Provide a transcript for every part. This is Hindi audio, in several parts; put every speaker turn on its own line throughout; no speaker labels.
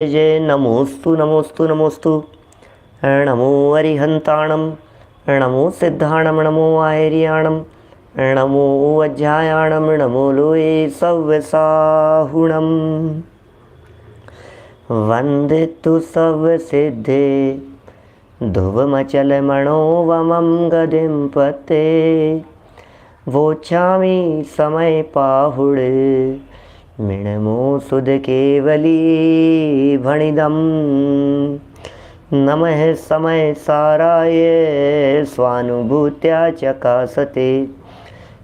जय नमोस्तु नमोस्तु नमोस्तु। नमो अरिहंताणम, नमो सिद्धाणम, नमो आयर्याणम, नमो अज्ञायाणम, नमो लोये सव्यसाहुणम। वंदितु सव्यसिद्धे ध्रुवमचलमणोवमं गदिं पते। वोचामि समय पाहुड मिणमो सुध केवली भणिदम। नमः समय साराय स्वानुभूत्या चकासते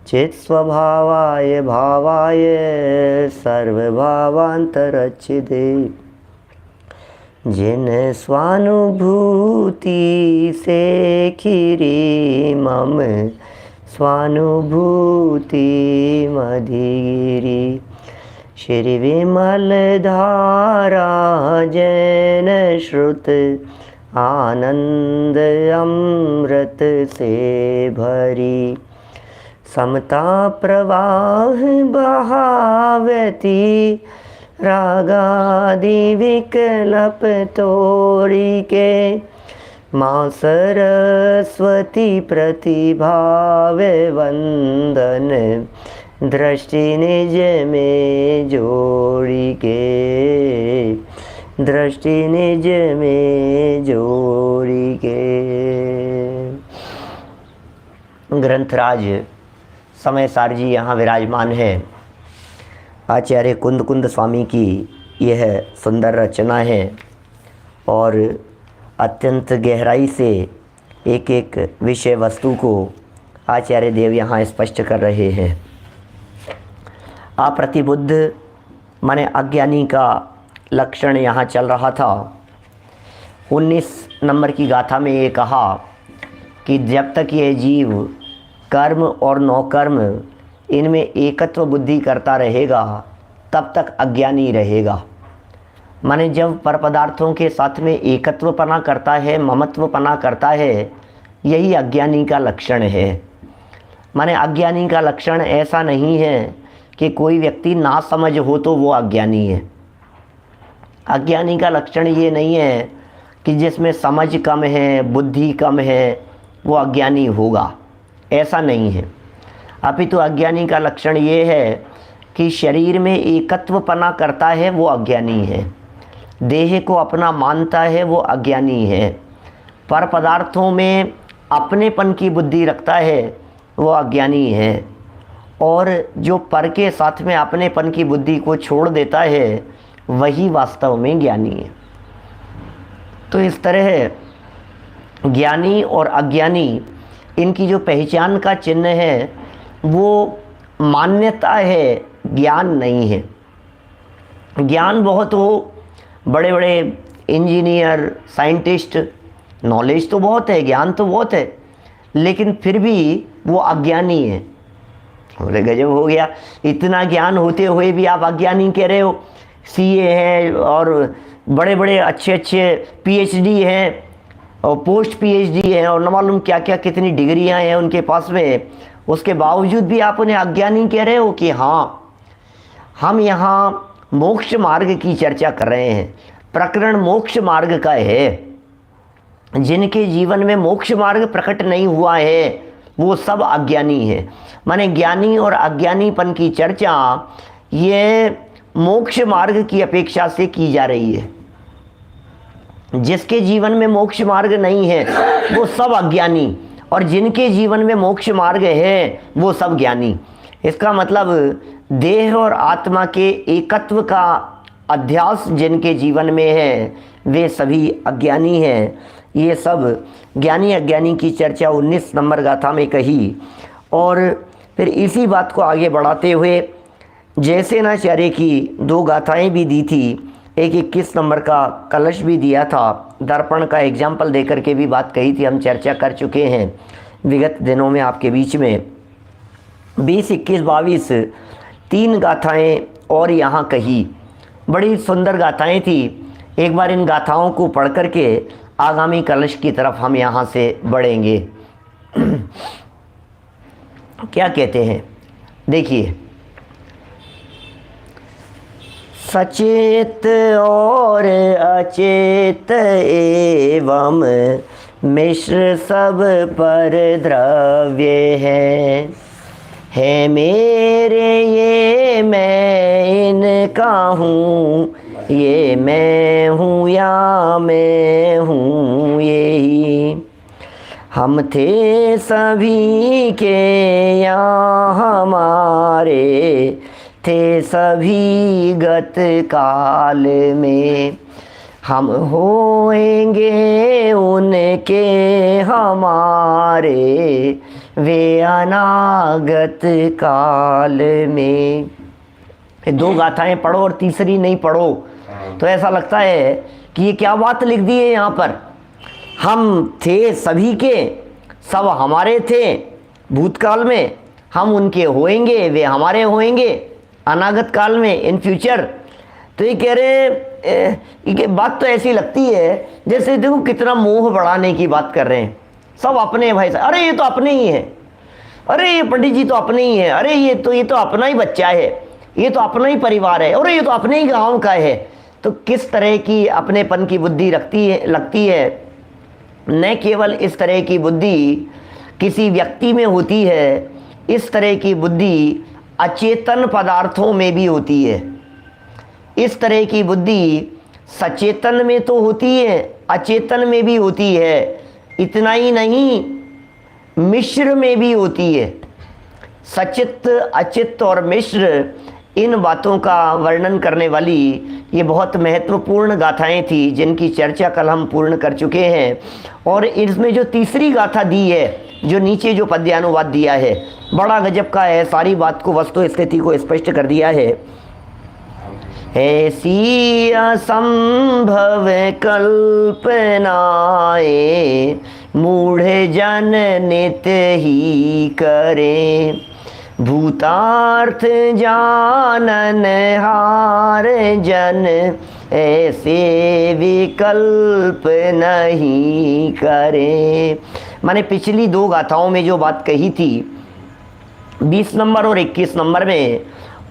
चित् स्वभावाय भावाय सर्वभावांतरच्छिदे। जिन स्वानुभूति से खीरी मम स्वानुभूति मधिगिरी। श्री विमल धारा जैन श्रुत आनंद अमृत से भरी। समता प्रवाह बहावती रागादि विकल्प तोड़ी के। माँ सरस्वती प्रतिभाव वंदन दृष्टि निज में जोड़ी के। दृष्टि निज में जोड़ी के। ग्रंथराज समय सार जी यहाँ विराजमान है। आचार्य कुंद कुंद स्वामी की यह सुंदर रचना है और अत्यंत गहराई से एक एक विषय वस्तु को आचार्य देव यहाँ स्पष्ट कर रहे हैं। अप्रतिबुद्ध माने अज्ञानी का लक्षण यहाँ चल रहा था। 19 नंबर की गाथा में ये कहा कि जब तक ये जीव कर्म और नौकर्म इनमें एकत्व बुद्धि करता रहेगा तब तक अज्ञानी रहेगा। माने जब पर पदार्थों के साथ में एकत्वपना करता है, ममत्वपना करता है, यही अज्ञानी का लक्षण है। माने अज्ञानी का लक्षण ऐसा नहीं है कि कोई व्यक्ति ना समझ हो तो वो अज्ञानी है। अज्ञानी का लक्षण ये नहीं है कि जिसमें समझ कम है, बुद्धि कम है, वो अज्ञानी होगा, ऐसा नहीं है। अपितु अज्ञानी का लक्षण ये है कि शरीर में एकत्वपना करता है, वो अज्ञानी है। देह को अपना मानता है, वो अज्ञानी है। पर पदार्थों में अपनेपन की बुद्धि रखता है, वो अज्ञानी है। और जो पर के साथ में अपनेपन की बुद्धि को छोड़ देता है, वही वास्तव में ज्ञानी है। तो इस तरह ज्ञानी और अज्ञानी इनकी जो पहचान का चिन्ह है वो मान्यता है, ज्ञान नहीं है। ज्ञान बहुत हो, बड़े बड़े इंजीनियर, साइंटिस्ट, नॉलेज तो बहुत है, ज्ञान तो बहुत है, लेकिन फिर भी वो अज्ञानी है। बोले गजब हो गया, इतना ज्ञान होते हुए भी आप अज्ञानी कह रहे हो। सीए है और बड़े बड़े अच्छे अच्छे पीएचडी हैं और पोस्ट पीएचडी हैं और न मालूम क्या क्या कितनी डिग्रियां हैं उनके पास में, उसके बावजूद भी आप उन्हें अज्ञानी कह रहे हो कि हाँ हम यहाँ मोक्ष मार्ग की चर्चा कर रहे हैं। प्रकरण मोक्ष मार्ग का है। जिनके जीवन में मोक्ष मार्ग प्रकट नहीं हुआ है वो सब अज्ञानी है। माने ज्ञानी और अज्ञानीपन की चर्चा ये मोक्ष मार्ग की अपेक्षा से की जा रही है। जिसके जीवन में मोक्ष मार्ग नहीं है वो सब अज्ञानी, और जिनके जीवन में मोक्ष मार्ग है वो सब ज्ञानी। इसका मतलब देह और आत्मा के एकत्व का अध्यास जिनके जीवन में है वे सभी अज्ञानी हैं। ये सब ज्ञानी अज्ञानी की चर्चा 19 नंबर गाथा में कही। और फिर इसी बात को आगे बढ़ाते हुए जैसे नाचार्य की 2 गाथाएं भी दी थी, एक 21 नंबर का कलश भी दिया था, दर्पण का एग्जाम्पल देकर के भी बात कही थी। हम चर्चा कर चुके हैं विगत दिनों में आपके बीच में। 20, 21, 22 3 गाथाएं और यहाँ कही। बड़ी सुंदर गाथाएं थी। एक बार इन गाथाओं को पढ़ करके आगामी कलश की तरफ हम यहाँ से बढ़ेंगे। क्या कहते हैं देखिए। सचेत और अचेत एवं मिश्र सब पर द्रव्य है मेरे ये मैं इनका हूँ, ये मैं हूँ या मैं हूँ यही। हम थे सभी के यहाँ हमारे थे सभी गत काल में, हम होएंगे उनके हमारे वे अनागत काल में। ये दो गाथाएं पढ़ो और तीसरी नहीं पढ़ो तो ऐसा लगता है कि ये क्या बात लिख दी है यहाँ पर। हम थे सभी के, सब हमारे थे भूतकाल में, हम उनके होएंगे वे हमारे होएंगे अनागत काल में, इन फ्यूचर। तो ये कह रहे ये बात तो ऐसी लगती है जैसे देखो कितना मोह बढ़ाने की बात कर रहे हैं। सब अपने भाई साहब, अरे ये तो अपने ही है, अरे ये पंडित जी तो अपने ही है, अरे ये तो अपना ही बच्चा है, ये तो अपना ही परिवार है, अरे ये तो अपने ही गांव का है। तो किस तरह की अपनेपन की बुद्धि लगती है। न केवल इस तरह की बुद्धि किसी व्यक्ति में होती है, इस तरह की बुद्धि अचेतन पदार्थों में भी होती है। इस तरह की बुद्धि सचेतन में तो होती है, अचेतन में भी होती है। इतना ही नहीं, मिश्र में भी होती है। सचित, अचित और मिश्र, इन बातों का वर्णन करने वाली ये बहुत महत्वपूर्ण गाथाएं थी जिनकी चर्चा कल हम पूर्ण कर चुके हैं। और इसमें जो तीसरी गाथा दी है, जो नीचे जो पद्यानुवाद दिया है, बड़ा गजब का है, सारी बात को, वस्तु स्थिति को स्पष्ट कर दिया है। ऐसी असंभव कल्पनाएं मूढ़ जन नित ही करें, भूतार्थ जानन हार जन ऐसे विकल्प नहीं करें। मैंने पिछली दो गाथाओं में जो बात कही थी 20 नंबर और 21 नंबर में,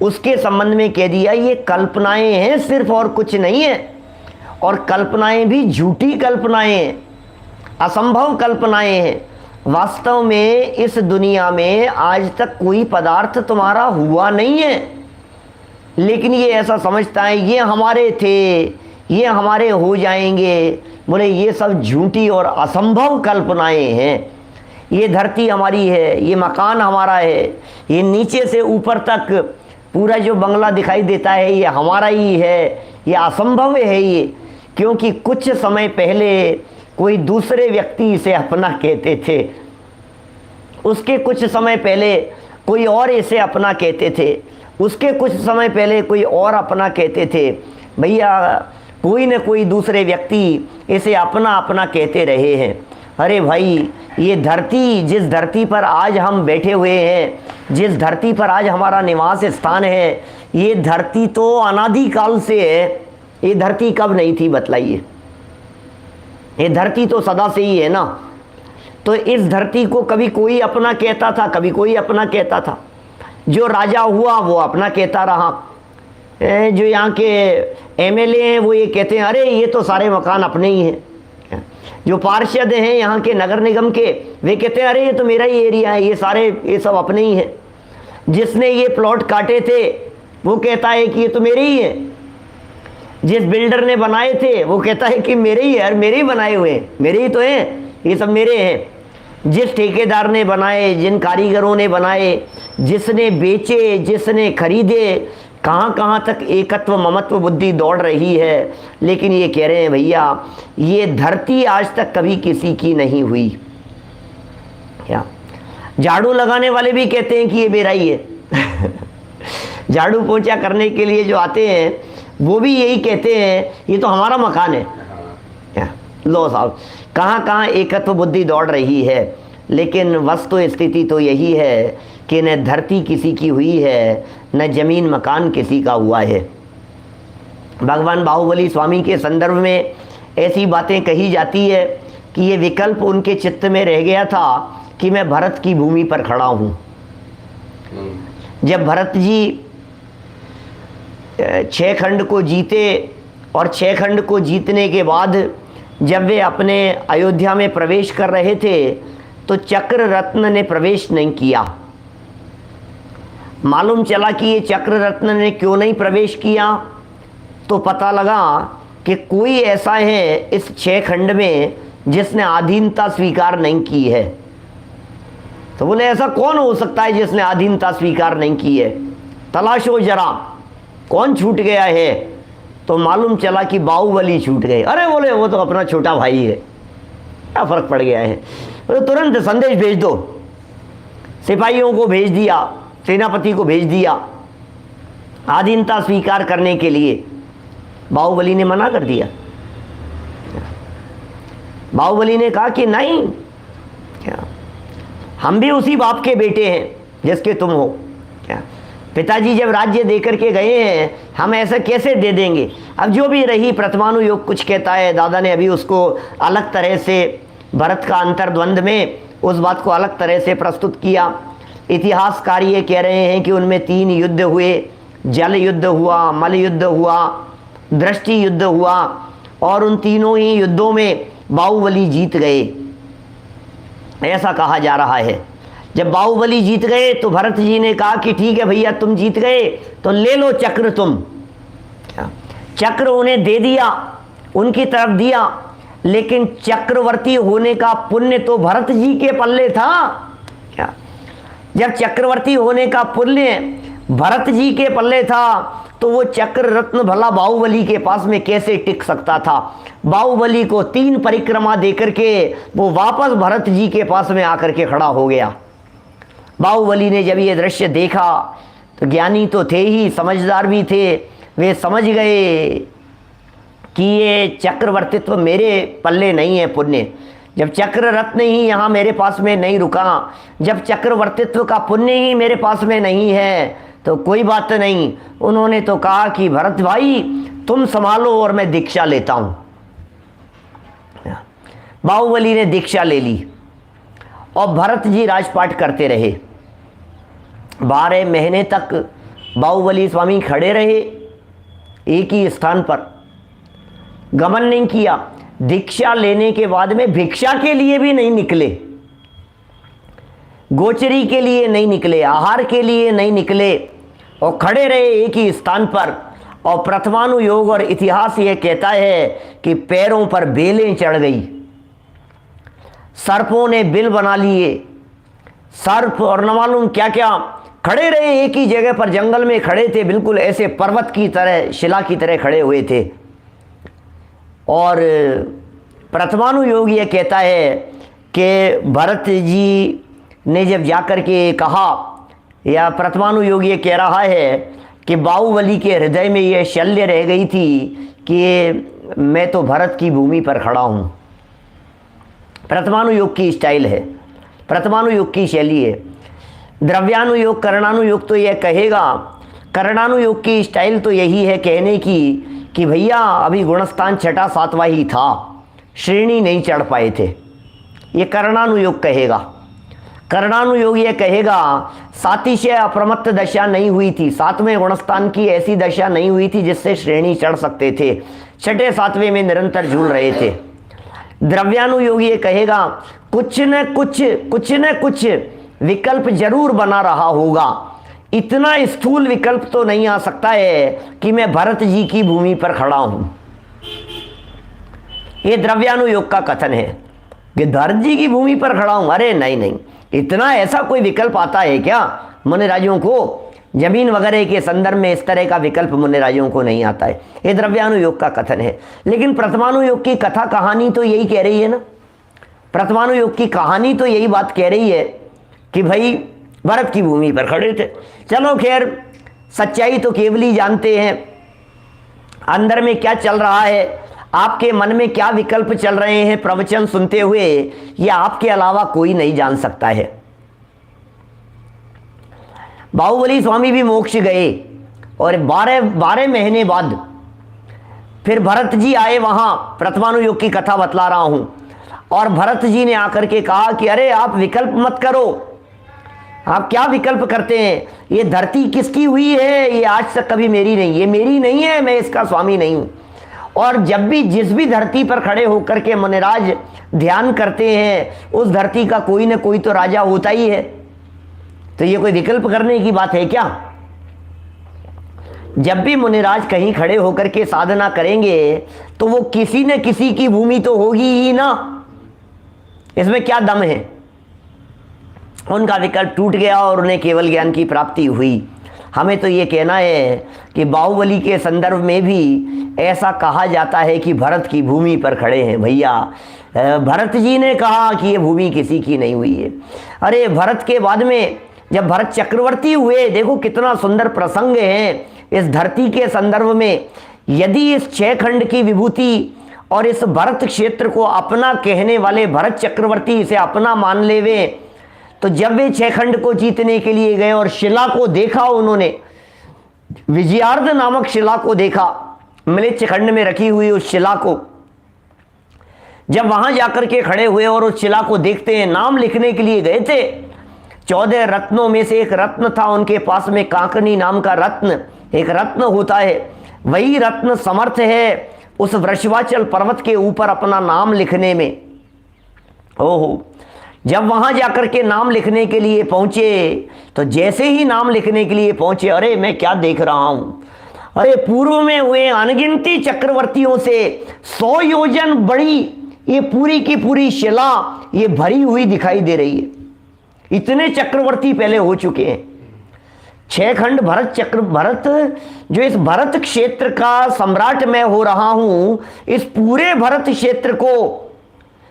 उसके संबंध में कह दिया ये कल्पनाएं हैं सिर्फ, और कुछ नहीं है। और कल्पनाएं भी झूठी कल्पनाएं हैं, असंभव कल्पनाएं हैं। वास्तव में इस दुनिया में आज तक कोई पदार्थ तुम्हारा हुआ नहीं है, लेकिन ये ऐसा समझता है ये हमारे थे, ये हमारे हो जाएंगे। बोले ये सब झूठी और असंभव कल्पनाएं हैं। ये धरती हमारी है, ये मकान हमारा है, ये नीचे से ऊपर तक पूरा जो बंगला दिखाई देता है ये हमारा ही है, ये असंभव है ये। क्योंकि कुछ समय पहले कोई दूसरे व्यक्ति इसे अपना कहते थे, उसके कुछ समय पहले कोई और इसे अपना कहते थे, उसके कुछ समय पहले कोई और अपना कहते थे। भैया कोई न कोई दूसरे व्यक्ति इसे अपना अपना कहते रहे हैं। अरे भाई ये धरती, जिस धरती पर आज हम बैठे हुए हैं, जिस धरती पर आज हमारा निवास स्थान है, ये धरती तो अनादिकाल से है। ये धरती कब नहीं थी बतलाइए? ये धरती तो सदा से ही है ना। तो इस धरती को कभी कोई अपना कहता था, कभी कोई अपना कहता था। जो राजा हुआ वो अपना कहता रहा, जो यहाँ के एमएलए हैं वो ये कहते हैं अरे ये तो सारे मकान अपने ही हैं। जो पार्षद हैं यहाँ के नगर निगम के, वे कहते हैं अरे ये तो मेरा ही एरिया है, ये सब अपने ही हैं। जिसने ये प्लॉट काटे थे वो कहता है कि ये तो मेरे ही है। जिस बिल्डर ने बनाए थे वो कहता है कि मेरे ही है, मेरे ही बनाए हुए हैं, मेरे ही तो हैं, ये सब मेरे हैं। जिस ठेकेदार ने बनाए, जिन कारीगरों ने बनाए, जिसने बेचे, जिसने खरीदे, कहाँ कहाँ तक एकत्व ममत्व बुद्धि दौड़ रही है। लेकिन ये कह रहे हैं भैया ये धरती आज तक कभी किसी की नहीं हुई। क्या झाड़ू लगाने वाले भी कहते हैं कि ये मेरा ही है। झाड़ू पोछा करने के लिए जो आते हैं वो भी यही कहते हैं ये तो हमारा मकान है। क्या लो साहब, कहाँ कहाँ एकत्व बुद्धि दौड़ रही है। लेकिन वस्तु स्थिति तो यही है कि न धरती किसी की हुई है, न जमीन मकान किसी का हुआ है। भगवान बाहुबली स्वामी के संदर्भ में ऐसी बातें कही जाती है कि ये विकल्प उनके चित्त में रह गया था कि मैं भरत की भूमि पर खड़ा हूँ। जब भरत जी 6 खंड को जीते और 6 खंड को जीतने के बाद जब वे अपने अयोध्या में प्रवेश कर रहे थे तो चक्र रत्न ने प्रवेश नहीं किया। मालूम चला कि ये चक्र रत्न ने क्यों नहीं प्रवेश किया, तो पता लगा कि कोई ऐसा है इस 6 खंड में जिसने अधीनता स्वीकार नहीं की है। तो बोले ऐसा कौन हो सकता है जिसने अधीनता स्वीकार नहीं की है, तलाशो जरा कौन छूट गया है। तो मालूम चला कि बाहुबली छूट गए। अरे बोले वो तो अपना छोटा भाई है, क्या फर्क पड़ गया है। तो तुरंत संदेश भेज दो, सिपाहियों को भेज दिया, सेनापति को भेज दिया अधीनता स्वीकार करने के लिए। बाहुबली ने मना कर दिया। बाहुबली ने कहा कि नहीं, क्या हम भी उसी बाप के बेटे हैं जिसके तुम हो। क्या पिताजी जब राज्य देकर के गए हैं, हम ऐसा कैसे दे देंगे। अब जो भी रही प्रथमानुयोग कुछ कहता है, दादा ने अभी उसको अलग तरह से भरत का अंतर्द्वंद में उस बात को अलग तरह से प्रस्तुत किया। इतिहासकार ये कह रहे हैं कि उनमें 3 युद्ध हुए, जल युद्ध हुआ, मल युद्ध हुआ, दृष्टि युद्ध हुआ, और उन तीनों ही युद्धों में बाहुबली जीत गए, ऐसा कहा जा रहा है। जब बाहुबली जीत गए तो भरत जी ने कहा कि ठीक है भैया तुम जीत गए तो ले लो चक्र तुम। चक्र उन्हें दे दिया, उनकी तरफ दिया, लेकिन चक्रवर्ती होने का पुण्य तो भरत जी के पल्ले था। क्या जब चक्रवर्ती होने का पुण्य भरत जी के पल्ले था तो वो चक्र रत्न भला बाहुबली के पास में कैसे टिक सकता था। बाहुबली को 3 परिक्रमा देकर के वो वापस भरत जी के पास में आकर के खड़ा हो गया। बाहुबली ने जब ये दृश्य देखा तो ज्ञानी तो थे ही, समझदार भी थे, वे समझ गए कि ये चक्रवर्तित्व मेरे पल्ले नहीं है पुण्य। जब चक्र रत्न ही यहाँ मेरे पास में नहीं रुका, जब चक्रवर्तित्व का पुण्य ही मेरे पास में नहीं है, तो कोई बात नहीं। उन्होंने तो कहा कि भरत भाई तुम संभालो और मैं दीक्षा लेता हूँ। बाहुबली ने दीक्षा ले ली और भरत जी राजपाट करते रहे। 12 महीने तक बाहुबली स्वामी खड़े रहे, एक ही स्थान पर गमन नहीं किया। दीक्षा लेने के बाद में भिक्षा के लिए भी नहीं निकले, गोचरी के लिए नहीं निकले, आहार के लिए नहीं निकले, और खड़े रहे एक ही स्थान पर। और प्रथमानुयोग और इतिहास यह कहता है कि पैरों पर बेलें चढ़ गई, सर्पों ने बिल बना लिए, सर्प और न मालूम क्या क्या खड़े रहे एक ही जगह पर, जंगल में खड़े थे, बिल्कुल ऐसे पर्वत की तरह, शिला की तरह खड़े हुए थे। और प्रथमानुयोग ये कहता है कि भरत जी ने जब जाकर के कहा, या प्रथमानुयोग ये कह रहा है कि बाहुबली के हृदय में ये शल्य रह गई थी कि मैं तो भरत की भूमि पर खड़ा हूँ। प्रथमानुयोग की स्टाइल है, प्रथमानुयोग की शैली है। द्रव्यानुयोग कर्णानुयोग तो यह कहेगा, कर्णानुयोग की स्टाइल तो यही है कहने की कि भैया अभी गुणस्थान 6वां 7वां ही था, श्रेणी नहीं चढ़ पाए थे, ये कर्णानुयोग कहेगा। कर्णानुयोग ये कहेगा सातिशय अप्रमत्त दशा नहीं हुई थी, 7वें गुणस्थान की ऐसी दशा नहीं हुई थी जिससे श्रेणी चढ़ सकते थे, 6ठे 7वें में निरंतर झूल रहे थे। द्रव्यानुयोग ये कहेगा कुछ न कुछ विकल्प जरूर बना रहा होगा, इतना स्थूल विकल्प तो नहीं आ सकता है कि मैं भरत जी की भूमि पर खड़ा हूं। ये द्रव्यानुयोग का कथन है कि भरत जी की भूमि पर खड़ा हूं। अरे नहीं, इतना ऐसा कोई विकल्प आता है क्या मुनि राजों को? जमीन वगैरह के संदर्भ में इस तरह का विकल्प मुनि राजों को नहीं आता है। ये द्रव्यानुयोग का कथन है। लेकिन प्रथमानुयोग की कथा कहानी तो यही कह रही है ना, प्रथमानुयोग की कहानी तो यही बात कह रही है कि भाई भरत की भूमि पर खड़े थे। चलो खैर, सच्चाई तो केवल ही जानते हैं, अंदर में क्या चल रहा है, आपके मन में क्या विकल्प चल रहे हैं प्रवचन सुनते हुए, ये आपके अलावा कोई नहीं जान सकता है। बाहुबली स्वामी भी मोक्ष गए और 12 महीने बाद फिर भरत जी आए वहां। प्रथमानुयोग की कथा बतला रहा हूं। और भरत जी ने आकर के कहा कि अरे आप विकल्प मत करो, आप क्या विकल्प करते हैं? ये धरती किसकी हुई है? ये आज तक कभी मेरी नहीं, ये मेरी नहीं है, मैं इसका स्वामी नहीं हूं। और जब भी जिस भी धरती पर खड़े होकर के मुनिराज ध्यान करते हैं, उस धरती का कोई ना कोई तो राजा होता ही है। तो ये कोई विकल्प करने की बात है क्या? जब भी मुनिराज कहीं खड़े होकर के साधना करेंगे तो वो किसी न किसी की भूमि तो होगी ही ना, इसमें क्या दम है? उनका विकल्प टूट गया और उन्हें केवल ज्ञान की प्राप्ति हुई। हमें तो ये कहना है कि बाहुबली के संदर्भ में भी ऐसा कहा जाता है कि भरत की भूमि पर खड़े हैं। भैया, भरत जी ने कहा कि ये भूमि किसी की नहीं हुई है। अरे भरत के बाद में जब भरत चक्रवर्ती हुए, देखो कितना सुंदर प्रसंग है इस धरती के संदर्भ में। यदि इस 6 खंड की विभूति और इस भरत क्षेत्र को अपना कहने वाले भरत चक्रवर्ती इसे अपना मान लेवे, तो जब वे 6 खंड को जीतने के लिए गए और शिला को देखा, उन्होंने विजयार्ध नामक शिला को देखा, म्लेच्छ खंड में रखी हुई उस शिला को, जब वहां जाकर के खड़े हुए और उस शिला को देखते हैं, नाम लिखने के लिए गए थे। 14 रत्नों में से एक रत्न था उनके पास में, कांकनी नाम का रत्न, एक रत्न होता है। वही रत्न समर्थ है उस वृषभाचल पर्वत के ऊपर अपना नाम लिखने में। ओहो, जब वहां जाकर के नाम लिखने के लिए पहुंचे, तो जैसे ही नाम लिखने के लिए पहुंचे, अरे मैं क्या देख रहा हूं, अरे पूर्व में हुए अनगिनती चक्रवर्तियों से 100 योजन बड़ी ये पूरी की पूरी शिला ये भरी हुई दिखाई दे रही है। इतने चक्रवर्ती पहले हो चुके हैं। 6 खंड भरत जो इस भरत क्षेत्र का सम्राट मैं हो रहा हूं, इस पूरे भरत क्षेत्र को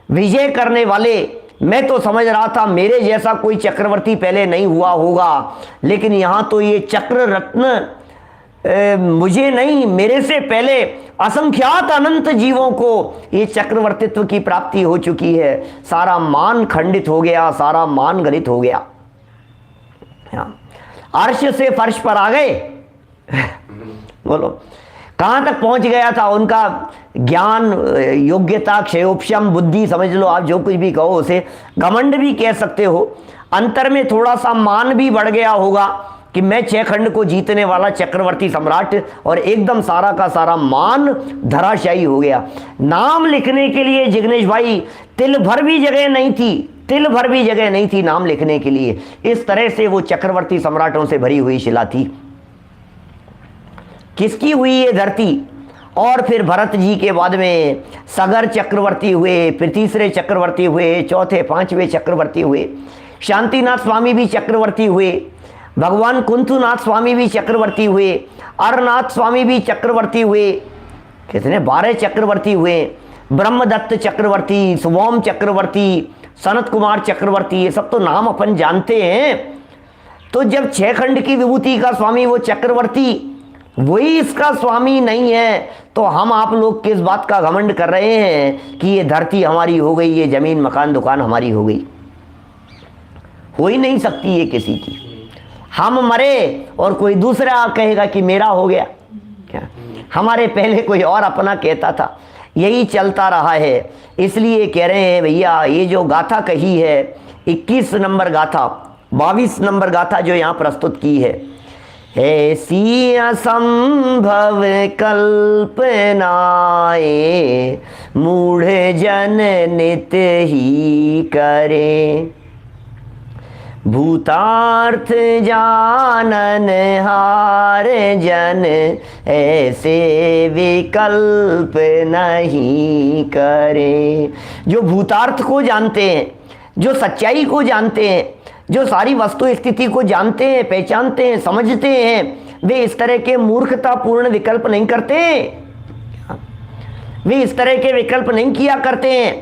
विजय करने वाले, मैं तो समझ रहा था मेरे जैसा कोई चक्रवर्ती पहले नहीं हुआ होगा, लेकिन यहां तो ये चक्र रत्न मुझे नहीं, मेरे से पहले असंख्यात अनंत जीवों को ये चक्रवर्तित्व की प्राप्ति हो चुकी है। सारा मान खंडित हो गया, सारा मान गलित हो गया। अर्श से फर्श पर आ गए। बोलो कहां तक पहुंच गया था उनका ज्ञान, योग्यता, क्षयोपशम, बुद्धि, समझ लो आप जो कुछ भी कहो उसे, घमंड भी कह सकते हो। अंतर में थोड़ा सा मान भी बढ़ गया होगा कि मैं 6 खंड को जीतने वाला चक्रवर्ती सम्राट, और एकदम सारा का सारा मान धराशायी हो गया। नाम लिखने के लिए जिग्नेश भाई तिल भर भी जगह नहीं थी, तिल भर भी जगह नहीं थी नाम लिखने के लिए। इस तरह से वो चक्रवर्ती सम्राटों से भरी हुई शिला थी। किसकी हुई ये धरती? और फिर भरत जी के बाद में सगर चक्रवर्ती हुए, फिर तीसरे चक्रवर्ती हुए, चौथे, 5वें चक्रवर्ती हुए, शांतिनाथ स्वामी भी चक्रवर्ती हुए, भगवान कुंथुनाथ स्वामी भी चक्रवर्ती हुए, अरनाथ स्वामी भी चक्रवर्ती हुए, कितने 12 चक्रवर्ती हुए, ब्रह्मदत्त चक्रवर्ती, सुवोम चक्रवर्ती, सनत कुमार चक्रवर्ती, ये सब तो नाम अपन जानते हैं। तो जब 6 खंड की विभूति का स्वामी वो चक्रवर्ती वही इसका स्वामी नहीं है, तो हम आप लोग किस बात का घमंड कर रहे हैं कि ये धरती हमारी हो गई, ये जमीन मकान दुकान हमारी हो गई? हो ही नहीं सकती ये किसी की। हम मरे और कोई दूसरा कहेगा कि मेरा हो गया क्या? हमारे पहले कोई और अपना कहता था, यही चलता रहा है। इसलिए कह रहे हैं भैया, ये जो गाथा कही है 21 नंबर गाथा, 22 नंबर गाथा जो यहाँ प्रस्तुत की है, ऐसी असंभव कल्पनाएं मूढ़ जन नित ही करे, भूतार्थ जानन हार जन ऐसे विकल्प नहीं करे। जो भूतार्थ को जानते हैं, जो सच्चाई को जानते हैं, जो सारी वस्तु स्थिति को जानते हैं, पहचानते हैं, समझते हैं, वे इस तरह के मूर्खतापूर्ण विकल्प नहीं करते। वे इस तरह के विकल्प नहीं किया करते हैं।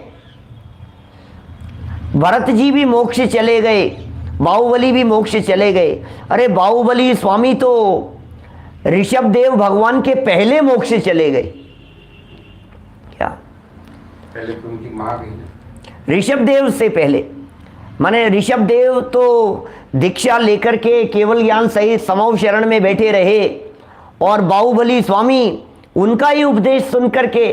भरत जी भी मोक्ष चले गए, बाहुबली भी मोक्ष चले गए। अरे बाहुबली स्वामी तो ऋषभदेव भगवान के पहले मोक्ष चले गए। क्या
पहले तो उनकी मां गई,
ऋषभदेव से पहले, माने ऋषभदेव तो दीक्षा लेकर के केवल ज्ञान सहित समव शरण में बैठे रहे, और बाहुबली स्वामी उनका ही उपदेश सुन करके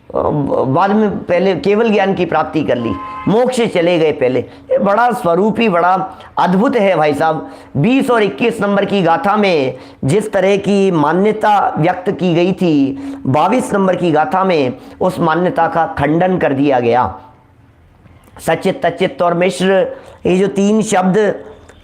बाद में पहले केवल ज्ञान की प्राप्ति कर ली, मोक्ष चले गए पहले। ये बड़ा स्वरूप ही बड़ा अद्भुत है भाई साहब। 20 और 21 नंबर की गाथा में जिस तरह की मान्यता व्यक्त की गई थी, 22 नंबर की गाथा में उस मान्यता का खंडन कर दिया गया। सचित, अचित और मिश्र, ये जो 3 शब्द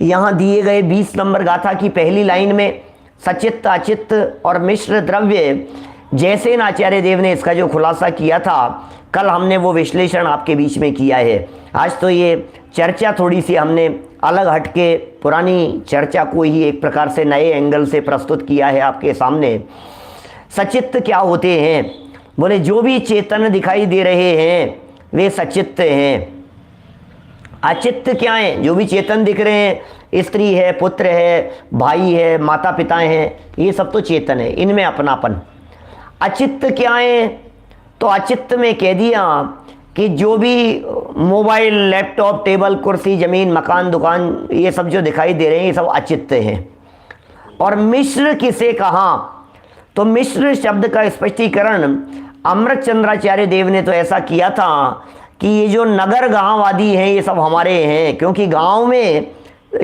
यहाँ दिए गए 20 नंबर गाथा की पहली लाइन में, सचित, अचित और मिश्र द्रव्य, जैसे आचार्य देव ने इसका जो खुलासा किया था, कल हमने वो विश्लेषण आपके बीच में किया है। आज तो ये चर्चा थोड़ी सी हमने अलग हटके पुरानी चर्चा को ही एक प्रकार से नए एंगल से प्रस्तुत किया है आपके सामने। सचित्त क्या होते हैं? बोले जो भी चेतन दिखाई दे रहे हैं वे सचित्त हैं। अचित्त क्या है? जो भी चेतन दिख रहे हैं, स्त्री है, पुत्र है, भाई है, माता पिता हैं, ये सब तो चेतन है, इनमें अपनापन। अचित्त क्या है? तो अचित्त में कह दिया कि जो भी मोबाइल, लैपटॉप, टेबल, कुर्सी, जमीन, मकान, दुकान, ये सब जो दिखाई दे रहे हैं, ये सब अचित्त हैं। और मिश्र किसे कहा? तो मिश्र शब्द का स्पष्टीकरण अमृत चंद्राचार्य देव ने तो ऐसा किया था कि ये जो नगर गांव आदि हैं, ये सब हमारे हैं, क्योंकि गांव में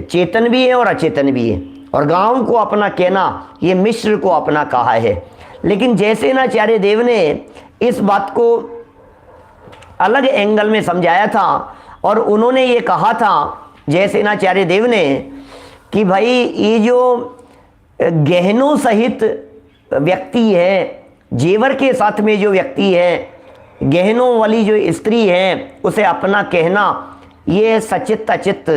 चेतन भी है और अचेतन भी है, और गांव को अपना कहना, ये मिश्र को अपना कहा है। लेकिन जैसे आचार्य देव ने इस बात को अलग एंगल में समझाया था, और उन्होंने ये कहा था जैसे आचार्य देव ने कि भाई ये जो गहनों सहित व्यक्ति है, जेवर के साथ में जो व्यक्ति है, गहनों वाली जो स्त्री है, उसे अपना कहना, ये सचित्त अचित्त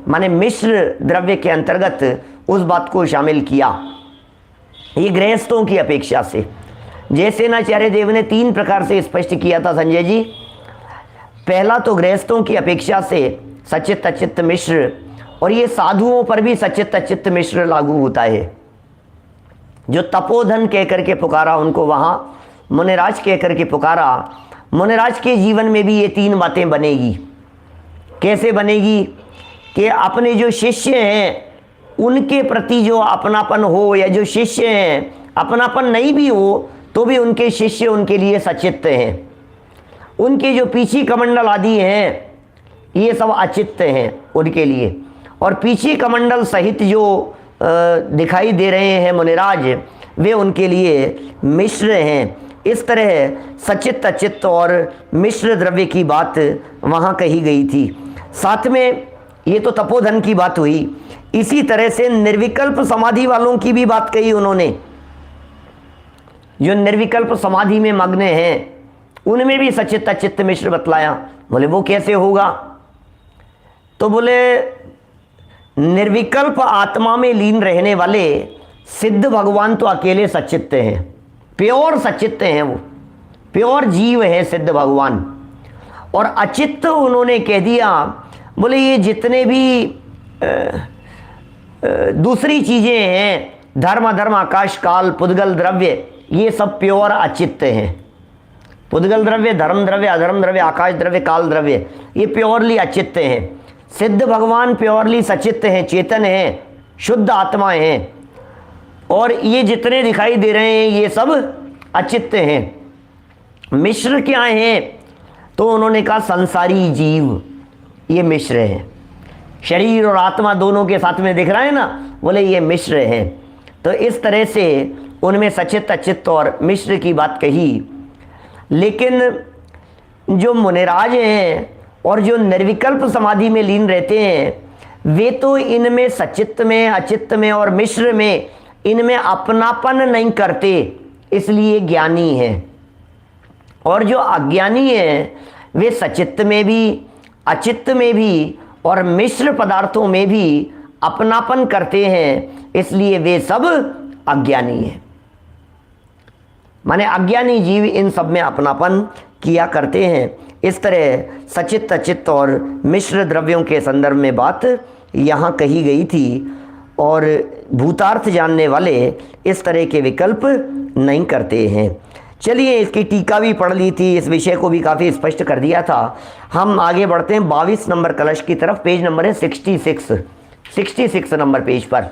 माने मिश्र द्रव्य के अंतर्गत उस बात को शामिल किया। ये गृहस्थों की अपेक्षा से जैसे आचार्य देव ने 3 प्रकार से स्पष्ट किया था संजय जी। पहला तो गृहस्थों की अपेक्षा से सचित्त अचित्त मिश्र, और ये साधुओं पर भी सचित्त अचित्त मिश्र लागू होता है। जो तपोधन कह करके पुकारा, उनको वहाँ मुनिराज कह करके पुकारा, मुनिराज के जीवन में भी ये 3 बातें बनेगी। कैसे बनेगी? कि अपने जो शिष्य हैं उनके प्रति जो अपनापन हो, या जो शिष्य हैं अपनापन नहीं भी हो तो भी उनके शिष्य उनके लिए सचित्त हैं। उनके जो पीछी कमंडल आदि हैं, ये सब अचित्त हैं उनके लिए, और पीछी कमंडल सहित जो दिखाई दे रहे हैं मुनिराज, वे उनके लिए मिश्र हैं। इस तरह सचित्त अचित्त और मिश्र द्रव्य की बात वहाँ कही गई थी। साथ में ये तो तपोधन की बात हुई, इसी तरह से निर्विकल्प समाधि वालों की भी बात कही उन्होंने। जो निर्विकल्प समाधि में मग्न हैं उनमें भी सचित्त अचित्त मिश्र बतलाया। बोले वो कैसे होगा? तो बोले निर्विकल्प आत्मा में लीन रहने वाले सिद्ध भगवान तो अकेले सचित्त हैं, प्योर सचित्त हैं, वो प्योर जीव है सिद्ध भगवान। और अचित्त उन्होंने कह दिया, बोले ये जितने भी दूसरी चीजें हैं, धर्म अधर्म, आकाश काल, पुद्गल द्रव्य, ये सब प्योर अचित्त हैं। पुद्गल द्रव्य, धर्म द्रव्य, अधर्म द्रव्य, आकाश द्रव्य, काल द्रव्य, ये प्योरली अचित्त हैं। सिद्ध भगवान प्योरली सचित्त हैं, चेतन हैं, शुद्ध आत्मा हैं। और ये जितने दिखाई दे रहे हैं ये सब अचित्त हैं। मिश्र क्या हैं? तो उन्होंने कहा संसारी जीव, ये मिश्र हैं। शरीर और आत्मा दोनों के साथ में दिख रहा है ना, बोले ये मिश्र हैं। तो इस तरह से उनमें सचित्त अचित्त और मिश्र की बात कही। लेकिन जो मुनिराज हैं और जो निर्विकल्प समाधि में लीन रहते हैं, वे तो इनमें सचित्त में, अचित्त में और मिश्र में, इनमें अपनापन नहीं करते, इसलिए ज्ञानी हैं। और जो अज्ञानी हैं वे सचित्त में भी, अचित्त में भी और मिश्र पदार्थों में भी अपनापन करते हैं, इसलिए वे सब अज्ञानी हैं। माने अज्ञानी जीव इन सब में अपनापन किया करते हैं। इस तरह सचित्त अचित्त और मिश्र द्रव्यों के संदर्भ में बात यहाँ कही गई थी। और भूतार्थ जानने वाले इस तरह के विकल्प नहीं करते हैं। चलिए, इसकी टीका भी पढ़ ली थी, इस विषय को भी काफ़ी स्पष्ट कर दिया था। हम आगे बढ़ते हैं 22 नंबर कलश की तरफ। पेज नंबर है 66 नंबर पेज पर।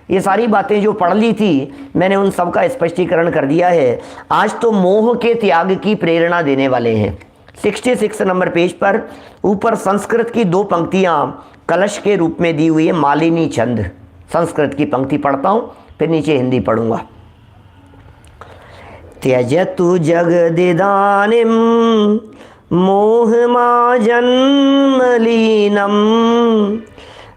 ये सारी बातें जो पढ़ ली थी मैंने उन सब का स्पष्टीकरण कर दिया है। आज तो मोह के त्याग की प्रेरणा देने वाले हैं। 66 नंबर पेज पर ऊपर संस्कृत की 2 पंक्तियां कलश के रूप में दी हुई है, मालिनी छंद। संस्कृत की पंक्ति पढ़ता हूं, फिर नीचे हिंदी पढ़ूंगा। त्यजतु जगदिदानीं मोहमाजन्मलीनं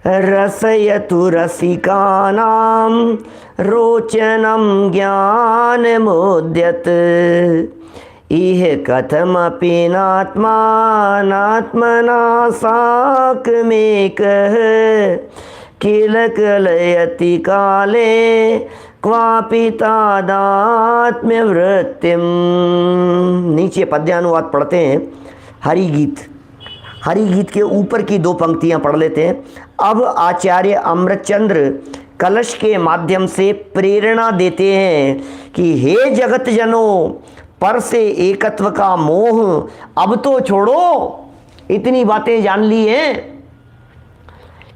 रसयतु रसिकानां रोचनं ज्ञानमुद्यत इह कथमपि नात्मानात्मना साकमेकः किल कलयति काले क्वापि तादात्म्य वृत्तिम। नीचे पद्यानुवाद पढ़ते हैं। हरि गीत के ऊपर की 2 पंक्तियां पढ़ लेते हैं। अब आचार्य अमृतचंद्र कलश के माध्यम से प्रेरणा देते हैं कि हे जगत जनों, पर से एकत्व का मोह अब तो छोड़ो। इतनी बातें जान ली हैं।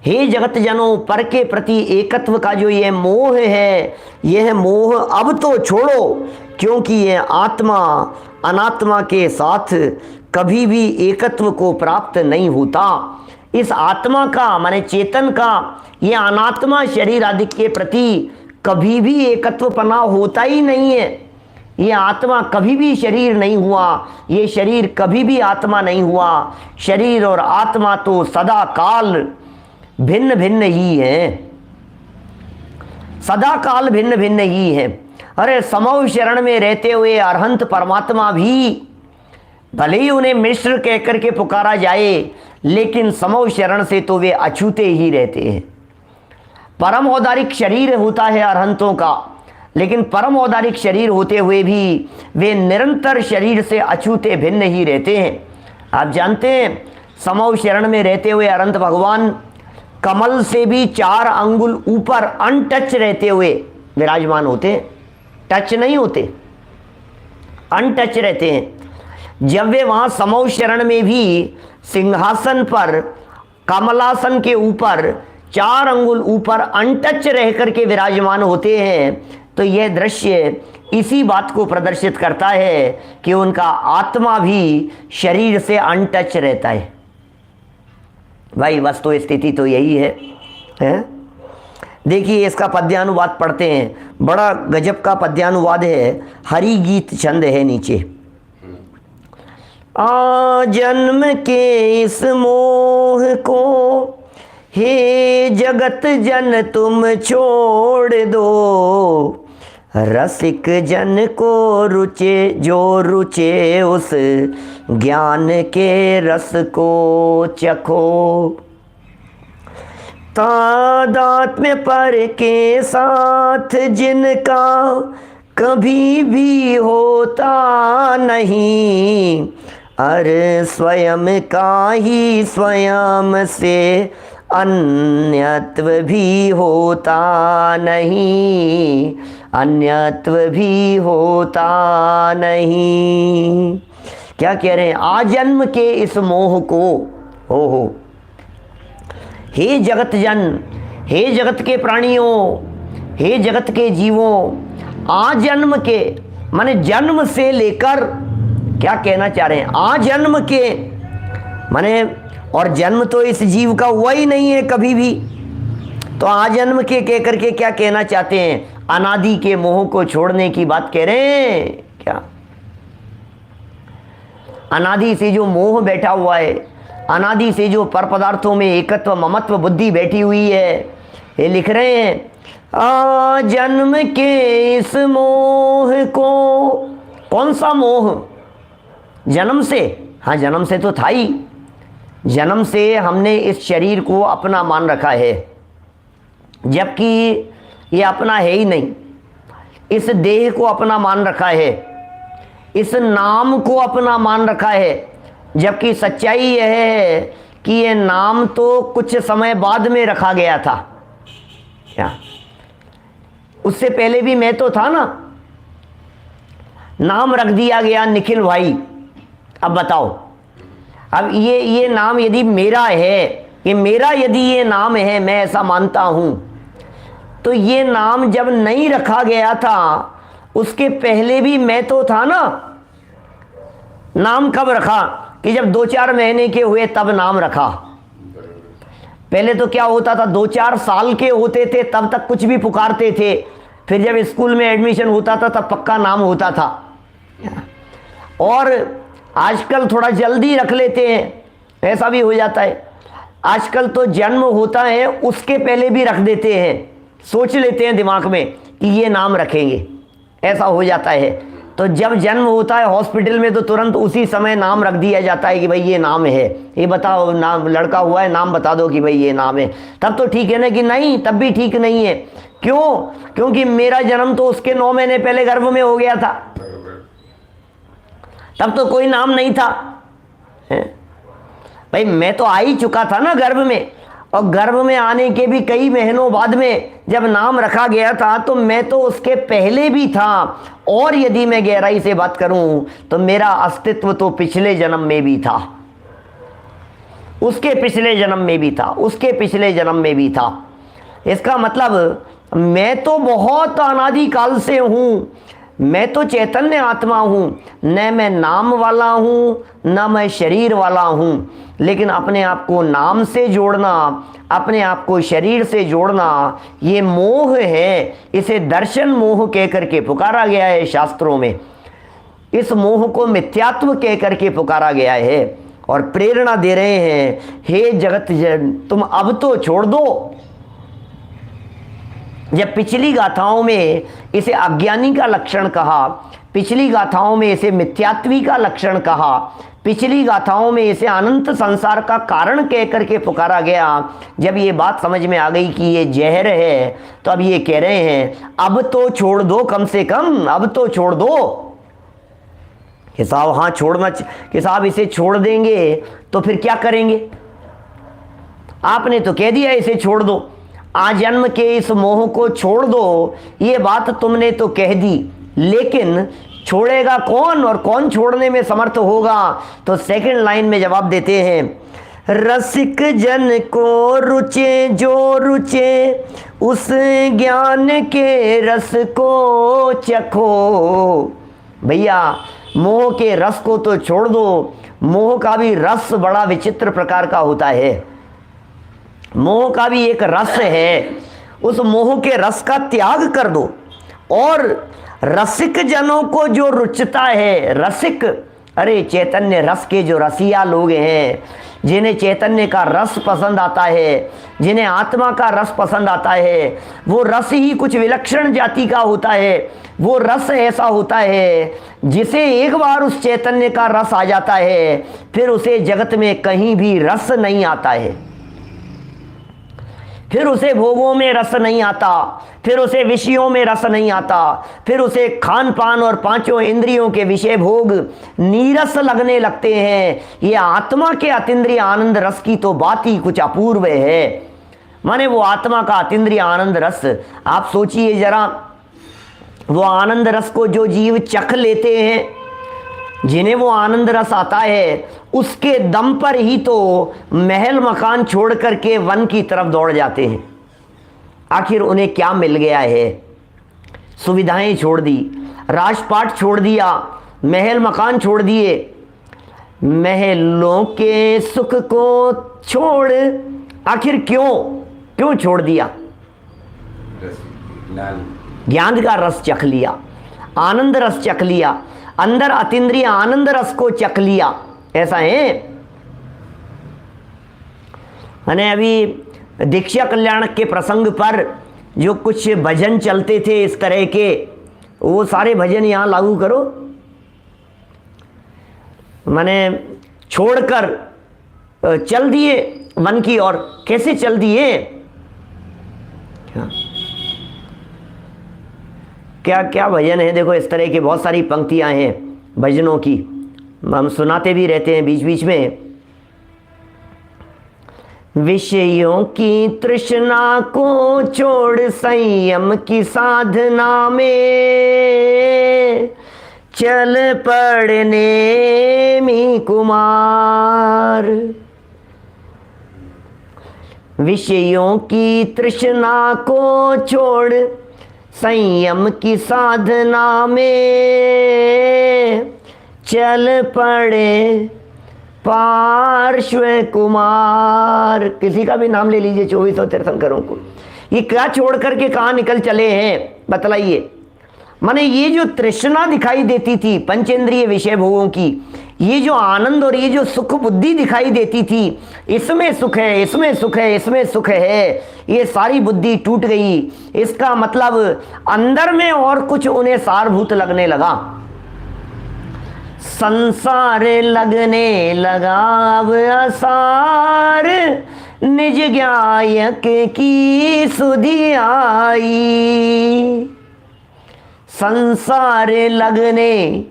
हे जगत जनों, पर के प्रति एकत्व का जो ये मोह है, यह मोह अब तो छोड़ो, क्योंकि यह आत्मा अनात्मा के साथ कभी भी एकत्व को प्राप्त नहीं होता। इस आत्मा का माने चेतन का यह अनात्मा शरीर आदि के प्रति कभी भी एकत्वपना होता ही नहीं है। यह आत्मा कभी भी शरीर नहीं हुआ, ये शरीर कभी भी आत्मा नहीं हुआ। शरीर और आत्मा तो सदा काल भिन्न भिन्न ही है, सदा काल भिन्न भिन्न ही है। अरे समव शरण में रहते हुए अरहंत परमात्मा भी भले ही उन्हें मिश्र कहकर के पुकारा जाए, लेकिन समव शरण से तो वे अछूते ही रहते हैं। परम औदारिक शरीर होता है अरहंतों का, लेकिन परम औदारिक शरीर होते हुए भी वे निरंतर शरीर से अछूते भिन्न ही रहते हैं। आप जानते हैं समव शरण में रहते हुए अरहंत भगवान कमल से भी 4 अंगुल ऊपर अनटच रहते हुए विराजमान होते हैं। टच नहीं होते, अनटच रहते हैं। जब वे वहां समव शरण में भी सिंहासन पर कमलासन के ऊपर 4 अंगुल ऊपर अनटच रह करके विराजमान होते हैं, तो यह दृश्य इसी बात को प्रदर्शित करता है कि उनका आत्मा भी शरीर से अनटच रहता है। भाई वस्तु स्थिति तो यही है? देखिए इसका पद्यानुवाद पढ़ते हैं। बड़ा गजब का पद्यानुवाद है, हरि गीत छंद है नीचे। आ जन्म के इस मोह को हे जगत जन तुम छोड़ दो, रसिक जन को रुचे जो रुचे उस ज्ञान के रस को चखो। तादात्म्य पर के साथ जिनका कभी भी होता नहीं, अरे स्वयं का ही स्वयं से अन्यत्व भी होता नहीं, अन्यत्व भी होता नहीं। क्या कह रहे हैं? आजन्म के इस मोह को हो हे जगत जन, हे जगत के प्राणियों, हे जगत के जीवों, आजन्म के माने जन्म से लेकर, क्या कहना चाह रहे हैं? आजन्म के माने, और जन्म तो इस जीव का हुआ ही नहीं है कभी भी, तो आजन्म के कह करके क्या कहना चाहते हैं? अनादि के मोह को छोड़ने की बात कह रहे हैं क्या? अनादि से जो मोह बैठा हुआ है, अनादि से जो पर पदार्थों में एकत्व ममत्व बुद्धि बैठी हुई है, ये लिख रहे हैं जन्म के इस मोह को। कौन सा मोह? जन्म से? हाँ, जन्म से तो था ही। जन्म से हमने इस शरीर को अपना मान रखा है, जबकि ये अपना है ही नहीं। इस देह को अपना मान रखा है, इस नाम को अपना मान रखा है, जबकि सच्चाई यह है कि ये नाम तो कुछ समय बाद में रखा गया था। क्या उससे पहले भी मैं तो था ना? नाम रख दिया गया निखिल भाई। अब बताओ, अब ये नाम यदि मेरा है, ये मेरा यदि ये नाम है, मैं ऐसा मानता हूं, तो ये नाम जब नहीं रखा गया था उसके पहले भी मैं तो था ना। नाम कब रखा? कि जब 2-4 महीने के हुए तब नाम रखा। पहले तो क्या होता था, 2-4 साल के होते थे तब तक कुछ भी पुकारते थे, फिर जब स्कूल में एडमिशन होता था तब पक्का नाम होता था। और आजकल थोड़ा जल्दी रख लेते हैं, ऐसा भी हो जाता है। आजकल तो जन्म होता है उसके पहले भी रख देते हैं, सोच लेते हैं दिमाग में कि ये नाम रखेंगे, ऐसा हो जाता है। तो जब जन्म होता है हॉस्पिटल में तो तुरंत उसी समय नाम रख दिया जाता है कि भाई ये नाम है, ये बताओ नाम, लड़का हुआ है नाम बता दो कि भाई ये नाम है। तब तो ठीक है ना, कि नहीं तब भी ठीक नहीं है। क्यों? क्योंकि मेरा जन्म तो उसके 9 महीने पहले गर्भ में हो गया था, तब तो कोई नाम नहीं था। भाई मैं तो आ ही चुका था ना गर्भ में, और गर्भ में आने के भी कई महीनों बाद में जब नाम रखा गया था तो मैं तो उसके पहले भी था। और यदि मैं गहराई से बात करूं तो मेरा अस्तित्व तो पिछले जन्म में भी था, उसके पिछले जन्म में भी था, उसके पिछले जन्म में भी था। इसका मतलब मैं तो बहुत अनादिकाल से हूं, मैं तो चैतन्य आत्मा हूं, न मैं नाम वाला हूं न मैं शरीर वाला हूं। लेकिन अपने आप को नाम से जोड़ना, अपने आप को शरीर से जोड़ना, ये मोह है। इसे दर्शन मोह कह करके पुकारा गया है शास्त्रों में। इस मोह को मिथ्यात्व कह करके पुकारा गया है और प्रेरणा दे रहे हैं, हे जगत तुम अब तो छोड़ दो। जब पिछली गाथाओं में इसे अज्ञानी का लक्षण कहा, पिछली गाथाओं में इसे मिथ्यात्वी का लक्षण कहा, पिछली गाथाओं में इसे अनंत संसार का कारण कह करके पुकारा गया, जब ये बात समझ में आ गई कि ये जहर है तो अब ये कह रहे हैं अब तो छोड़ दो, कम से कम अब तो छोड़ दो। कि साहब हाँ छोड़ना, कि साहब इसे छोड़ देंगे तो फिर क्या करेंगे? आपने तो कह दिया इसे छोड़ दो, आजन्म के इस मोह को छोड़ दो, ये बात तुमने तो कह दी, लेकिन छोड़ेगा कौन और कौन छोड़ने में समर्थ होगा? तो सेकंड लाइन में जवाब देते हैं, रसिक जन को रुचे जो रुचे, उस ज्ञान के रस को चखो। भैया मोह के रस को तो छोड़ दो, मोह का भी रस बड़ा विचित्र प्रकार का होता है। मोह का भी एक रस है, उस मोह के रस का त्याग कर दो। और रसिक जनों को जो रुचता है, रसिक, अरे चैतन्य रस के जो रसिया लोग हैं, जिन्हें चैतन्य का रस पसंद आता है, जिन्हें आत्मा का रस पसंद आता है, वो रस ही कुछ विलक्षण जाति का होता है। वो रस ऐसा होता है जिसे एक बार उस चैतन्य का रस आ जाता है फिर उसे जगत में कहीं भी रस नहीं आता है, फिर उसे भोगों में रस नहीं आता, फिर उसे विषयों में रस नहीं आता, फिर उसे खान पान और 5 इंद्रियों के विषय भोग नीरस लगने लगते हैं। ये आत्मा के अतीन्द्रिय आनंद रस की तो बात ही कुछ अपूर्व है। माने वो आत्मा का अतीन्द्रिय आनंद रस, आप सोचिए जरा, वो आनंद रस को जो जीव चख लेते हैं, जिन्हें वो आनंद रस आता है, उसके दम पर ही तो महल मकान छोड़ करके वन की तरफ दौड़ जाते हैं। आखिर उन्हें क्या मिल गया है? सुविधाएं छोड़ दी, राजपाट छोड़ दिया, महल मकान छोड़ दिए। महलों के सुख को छोड़, आखिर क्यों छोड़ दिया? ज्ञान का रस चख लिया, आनंद रस चख लिया, अंदर अतीन्द्रिय आनंद रस को चख लिया, ऐसा है। मैंने अभी दीक्षा कल्याण के प्रसंग पर जो कुछ भजन चलते थे इस तरह के, वो सारे भजन यहाँ लागू करो। मैंने छोड़कर चल दिए वन की ओर। कैसे चल दिए? क्या क्या भजन है, देखो इस तरह की बहुत सारी पंक्तियां हैं भजनों की, हम सुनाते भी रहते हैं बीच बीच में। विषयों की तृष्णा को छोड़ संयम की साधना में चल पड़ने मी कुमार। विषयों की तृष्णा को छोड़ संयम की साधना में चल पड़े पार्श्व कुमार। किसी का भी नाम ले लीजिए 2400 तीर्थंकरों को, ये क्या छोड़ करके कहाँ निकल चले हैं बतलाइए। माने ये जो तृष्णा दिखाई देती थी पंचेंद्रिय विषय भोगों की, ये जो आनंद और ये जो सुख बुद्धि दिखाई देती थी, इसमें सुख है, इसमें सुख है, इसमें सुख है, ये सारी बुद्धि टूट गई। इसका मतलब अंदर में और कुछ उन्हें सारभूत लगने लगा। संसार लगने लगा अब असार, निज गायक की सुधि आई। संसार लगने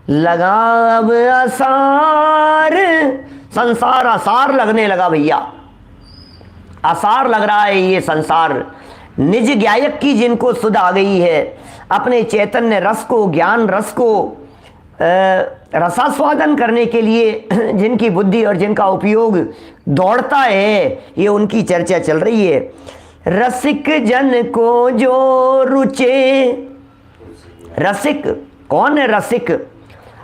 लगा अब असार, संसार असार लगने लगा भैया, असार लग रहा है ये संसार। निज गायक की जिनको सुध आ गई है, अपने चैतन्य रस को, ज्ञान रस को रसास्वादन करने के लिए जिनकी बुद्धि और जिनका उपयोग दौड़ता है, ये उनकी चर्चा चल रही है। रसिक जन को जो रुचे, रसिक कौन है? रसिक,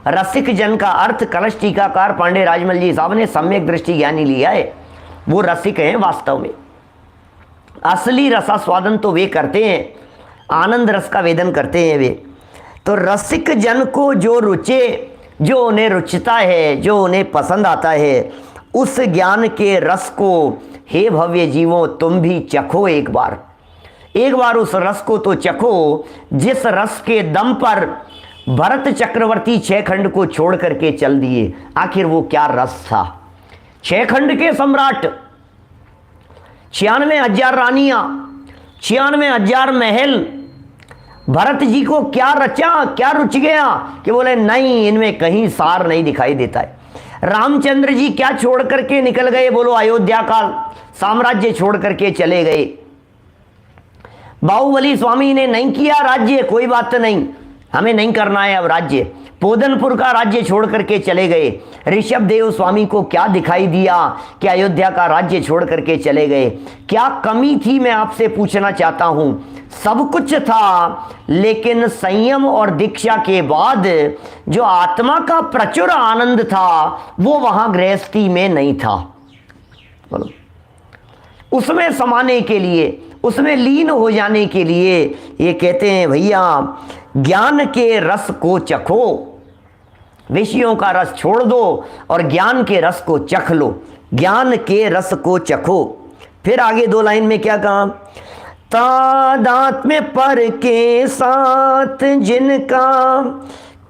रसिक जन का अर्थ कलश टीकाकार पांडे राजमल जी साहब ने सम्यक दृष्टि ज्ञानी लिया है। वो रसिक हैं वास्तव में। असली रसास्वादन तो वे करते हैं, आनंद रस का वेदन करते हैं वे। तो रसिक जन को जो रुचे, जो उन्हें रुचता है, जो उन्हें पसंद आता है, उस ज्ञान के रस को हे भव्य जीवों तुम भी चखो एक बार उस रस को तो चखो, जिस रस के दम पर भरत चक्रवर्ती 6 खंड को छोड़ करके चल दिए। आखिर वो क्या रस था? 6 खंड के सम्राट, 96,000 रानियां, 96,000 महल, भरत जी को क्या रचा, क्या रुच गया कि बोले नहीं, इनमें कहीं सार नहीं दिखाई देता है। रामचंद्र जी क्या छोड़ करके निकल गए? बोलो अयोध्या का साम्राज्य छोड़ करके चले गए। बाहुबली स्वामी ने नहीं किया राज्य, कोई बात नहीं, हमें नहीं करना है अब राज्य। पोदनपुर का राज्य छोड़ करके चले गए। ऋषभ देव स्वामी को क्या दिखाई दिया कि अयोध्या का राज्य छोड़ करके चले गए? क्या कमी थी, मैं आपसे पूछना चाहता हूं। सब कुछ था, लेकिन संयम और दीक्षा के बाद जो आत्मा का प्रचुर आनंद था वो वहां गृहस्थी में नहीं था। बोलो, उसमें समाने के लिए, उसमें लीन हो जाने के लिए ये कहते हैं भैया ज्ञान के रस को चखो, विषयों का रस छोड़ दो और ज्ञान के रस को चख लो, ज्ञान के रस को चखो। फिर आगे 2 लाइन में क्या कहा? तादात्म्य पर के साथ जिनका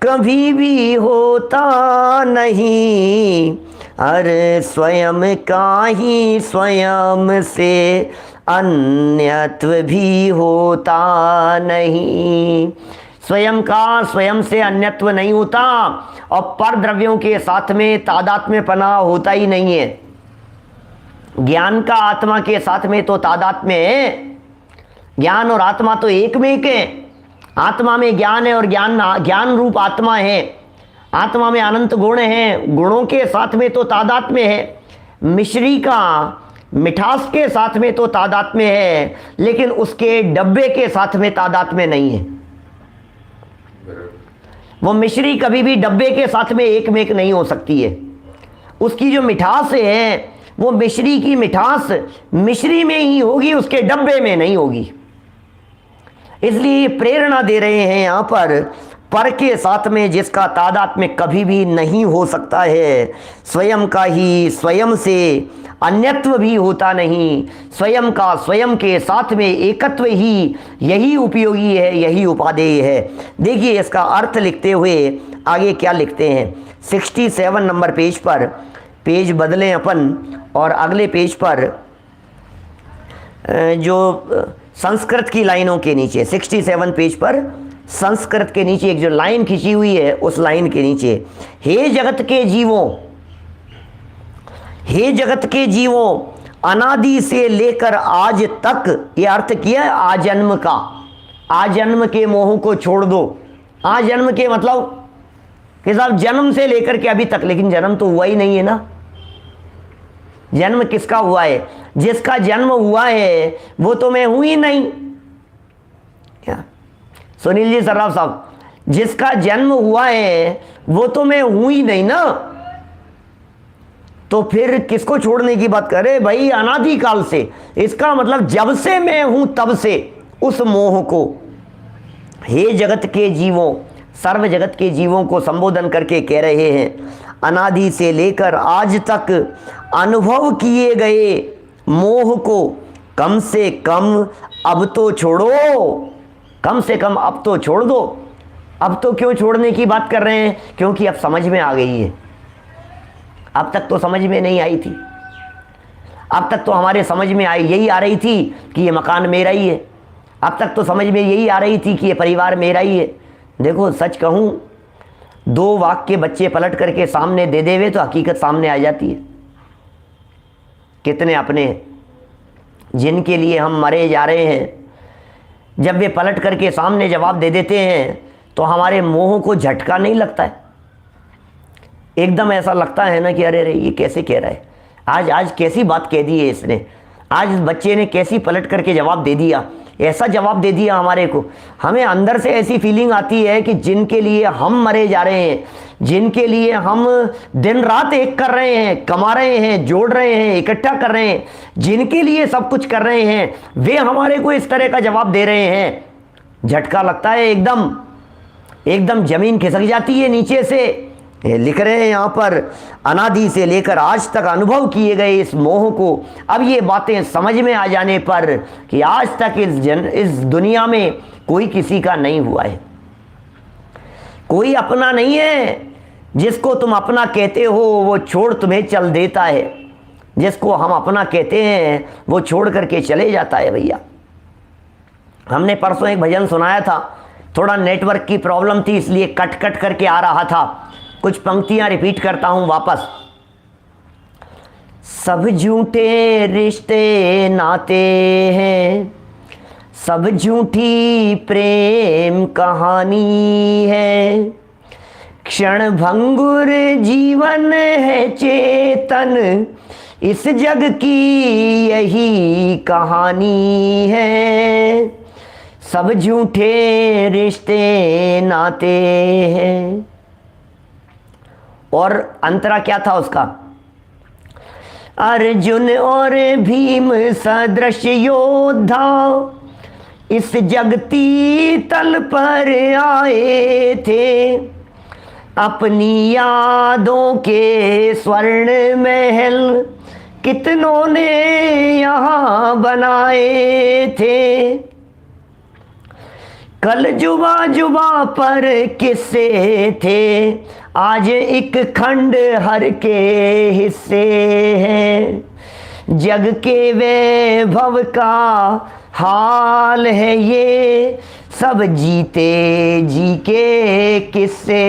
कभी भी होता नहीं, अरे स्वयं का ही स्वयं से अन्यत्व भी होता नहीं। स्वयं का स्वयं से अन्यत्व नहीं होता और पर द्रव्यों के साथ में तादात्म्य पना होता ही नहीं है। ज्ञान का आत्मा के साथ में तो तादात्म्य है, ज्ञान और आत्मा तो एक में एक है। आत्मा में ज्ञान है और ज्ञान रूप आत्मा है। आत्मा में अनंत गुण हैं, गुणों के साथ में तो तादात्म्य है। मिश्री का मिठास के साथ में तो तादात्म्य है, लेकिन उसके डब्बे के साथ में तादात्म्य नहीं है। वो मिश्री कभी भी डब्बे के साथ में एक में एक नहीं हो सकती है। उसकी जो मिठास है वो मिश्री की मिठास मिश्री में ही होगी, उसके डब्बे में नहीं होगी। इसलिए ये प्रेरणा दे रहे हैं यहाँ पर के साथ में जिसका तादात्म्य कभी भी नहीं हो सकता है, स्वयं का ही स्वयं से अन्यत्व भी होता नहीं, स्वयं का स्वयं के साथ में एकत्व ही, यही उपयोगी है, यही उपादेय है। देखिए इसका अर्थ लिखते हुए आगे क्या लिखते हैं। 67 नंबर पेज पर, पेज बदलें अपन और अगले पेज पर जो संस्कृत की लाइनों के नीचे 67 पेज पर संस्कृत के नीचे एक जो लाइन खिंची हुई है, उस लाइन के नीचे हे जगत के जीवों, हे जगत के जीवों, अनादि से लेकर आज तक, ये अर्थ किया है आजन्म का। आजन्म के मोह को छोड़ दो। आजन्म के मतलब कि साहब जन्म से लेकर के अभी तक, लेकिन जन्म तो हुआ ही नहीं है ना। जन्म किसका हुआ है? जिसका जन्म हुआ है वो तो मैं हूं ही नहीं। क्या सुनील जी सर्राफ साहब, जिसका जन्म हुआ है वो तो मैं हूं ही नहीं ना, तो फिर किसको छोड़ने की बात करे भाई? अनादिकाल से, इसका मतलब जब से मैं हूं तब से उस मोह को, हे जगत के जीवों, सर्व जगत के जीवों को संबोधन करके कह रहे हैं, अनादि से लेकर आज तक अनुभव किए गए मोह को कम से कम अब तो छोड़ो, कम से कम अब तो छोड़ दो। अब तो क्यों छोड़ने की बात कर रहे हैं? क्योंकि अब समझ में आ गई है। अब तक तो समझ में नहीं आई थी। अब तक तो हमारे समझ में आई यही आ रही थी कि ये मकान मेरा ही है। अब तक तो समझ में यही आ रही थी कि ये परिवार मेरा ही है। देखो सच कहूं, 2 वाक्य बच्चे पलट करके सामने दे देवे तो हकीकत सामने आ जाती है। कितने अपने जिनके लिए हम मरे जा रहे हैं, जब वे पलट करके सामने जवाब दे देते हैं तो हमारे मोह को झटका नहीं लगता है। एकदम ऐसा लगता है ना कि अरे रे ये कैसे कह रहा है, आज कैसी बात कह दी है इसने, आज बच्चे ने कैसी पलट करके जवाब दे दिया, ऐसा जवाब दे दिया हमारे को। हमें अंदर से ऐसी फीलिंग आती है कि जिनके लिए हम मरे जा रहे हैं, जिनके लिए हम दिन रात एक कर रहे हैं, कमा रहे हैं, जोड़ रहे हैं, इकट्ठा कर रहे हैं, जिनके लिए सब कुछ कर रहे हैं, वे हमारे को इस तरह का जवाब दे रहे हैं। झटका लगता है, एकदम जमीन खिसक जाती है नीचे से। ये लिख रहे हैं यहाँ पर, अनादि से लेकर आज तक अनुभव किए गए इस मोह को अब ये बातें समझ में आ जाने पर कि आज तक इस दुनिया में कोई किसी का नहीं हुआ है, कोई अपना नहीं है। जिसको तुम अपना कहते हो वो छोड़ तुम्हें चल देता है, जिसको हम अपना कहते हैं वो छोड़ करके चले जाता है। भैया हमने परसों एक भजन सुनाया था, थोड़ा नेटवर्क की प्रॉब्लम थी इसलिए कट कट करके आ रहा था, कुछ पंक्तियां रिपीट करता हूं वापस। सब झूठे रिश्ते नाते हैं, सब झूठी प्रेम कहानी है, क्षण भंगुर जीवन है चेतन, इस जग की यही कहानी है। सब झूठे रिश्ते नाते हैं। और अंतरा क्या था उसका? अर्जुन और भीम सदृश योद्धा इस जगती तल पर आए थे, अपनी यादों के स्वर्ण महल कितनों ने यहाँ बनाए थे। कल जुबा जुबा पर किस्से थे, आज एक खंड हर के हिस्से हैं। जग के वैभव का हाल है ये, सब जीते जी के किस्से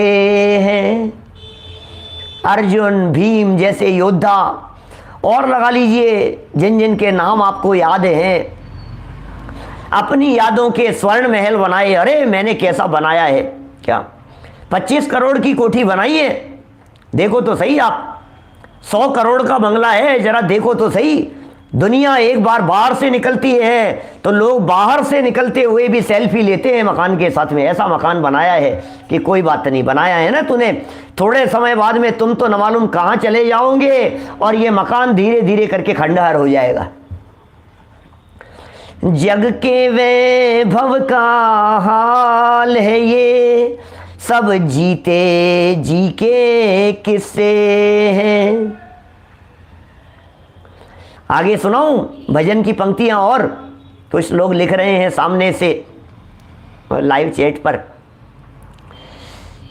हैं। अर्जुन भीम जैसे योद्धा, और लगा लीजिए जिन जिन के नाम आपको याद हैं, अपनी यादों के स्वर्ण महल बनाए। अरे मैंने कैसा बनाया है, क्या 25 करोड़ की कोठी बनाई है, देखो तो सही आप। 100 करोड़ का बंगला है, जरा देखो तो सही। दुनिया एक बार बाहर से निकलती है तो लोग बाहर से निकलते हुए भी सेल्फी लेते हैं मकान के साथ में। ऐसा मकान बनाया है कि कोई बात नहीं, बनाया है ना तूने, थोड़े समय बाद में तुम तो न मालूम कहाँ चले जाओगे और ये मकान धीरे धीरे करके खंडहर हो जाएगा। जग के वैभव का हाल है ये, सब जीते जी के किस्से हैं। आगे सुनाऊं भजन की पंक्तियां? और कुछ लोग लिख रहे हैं सामने से लाइव चैट पर,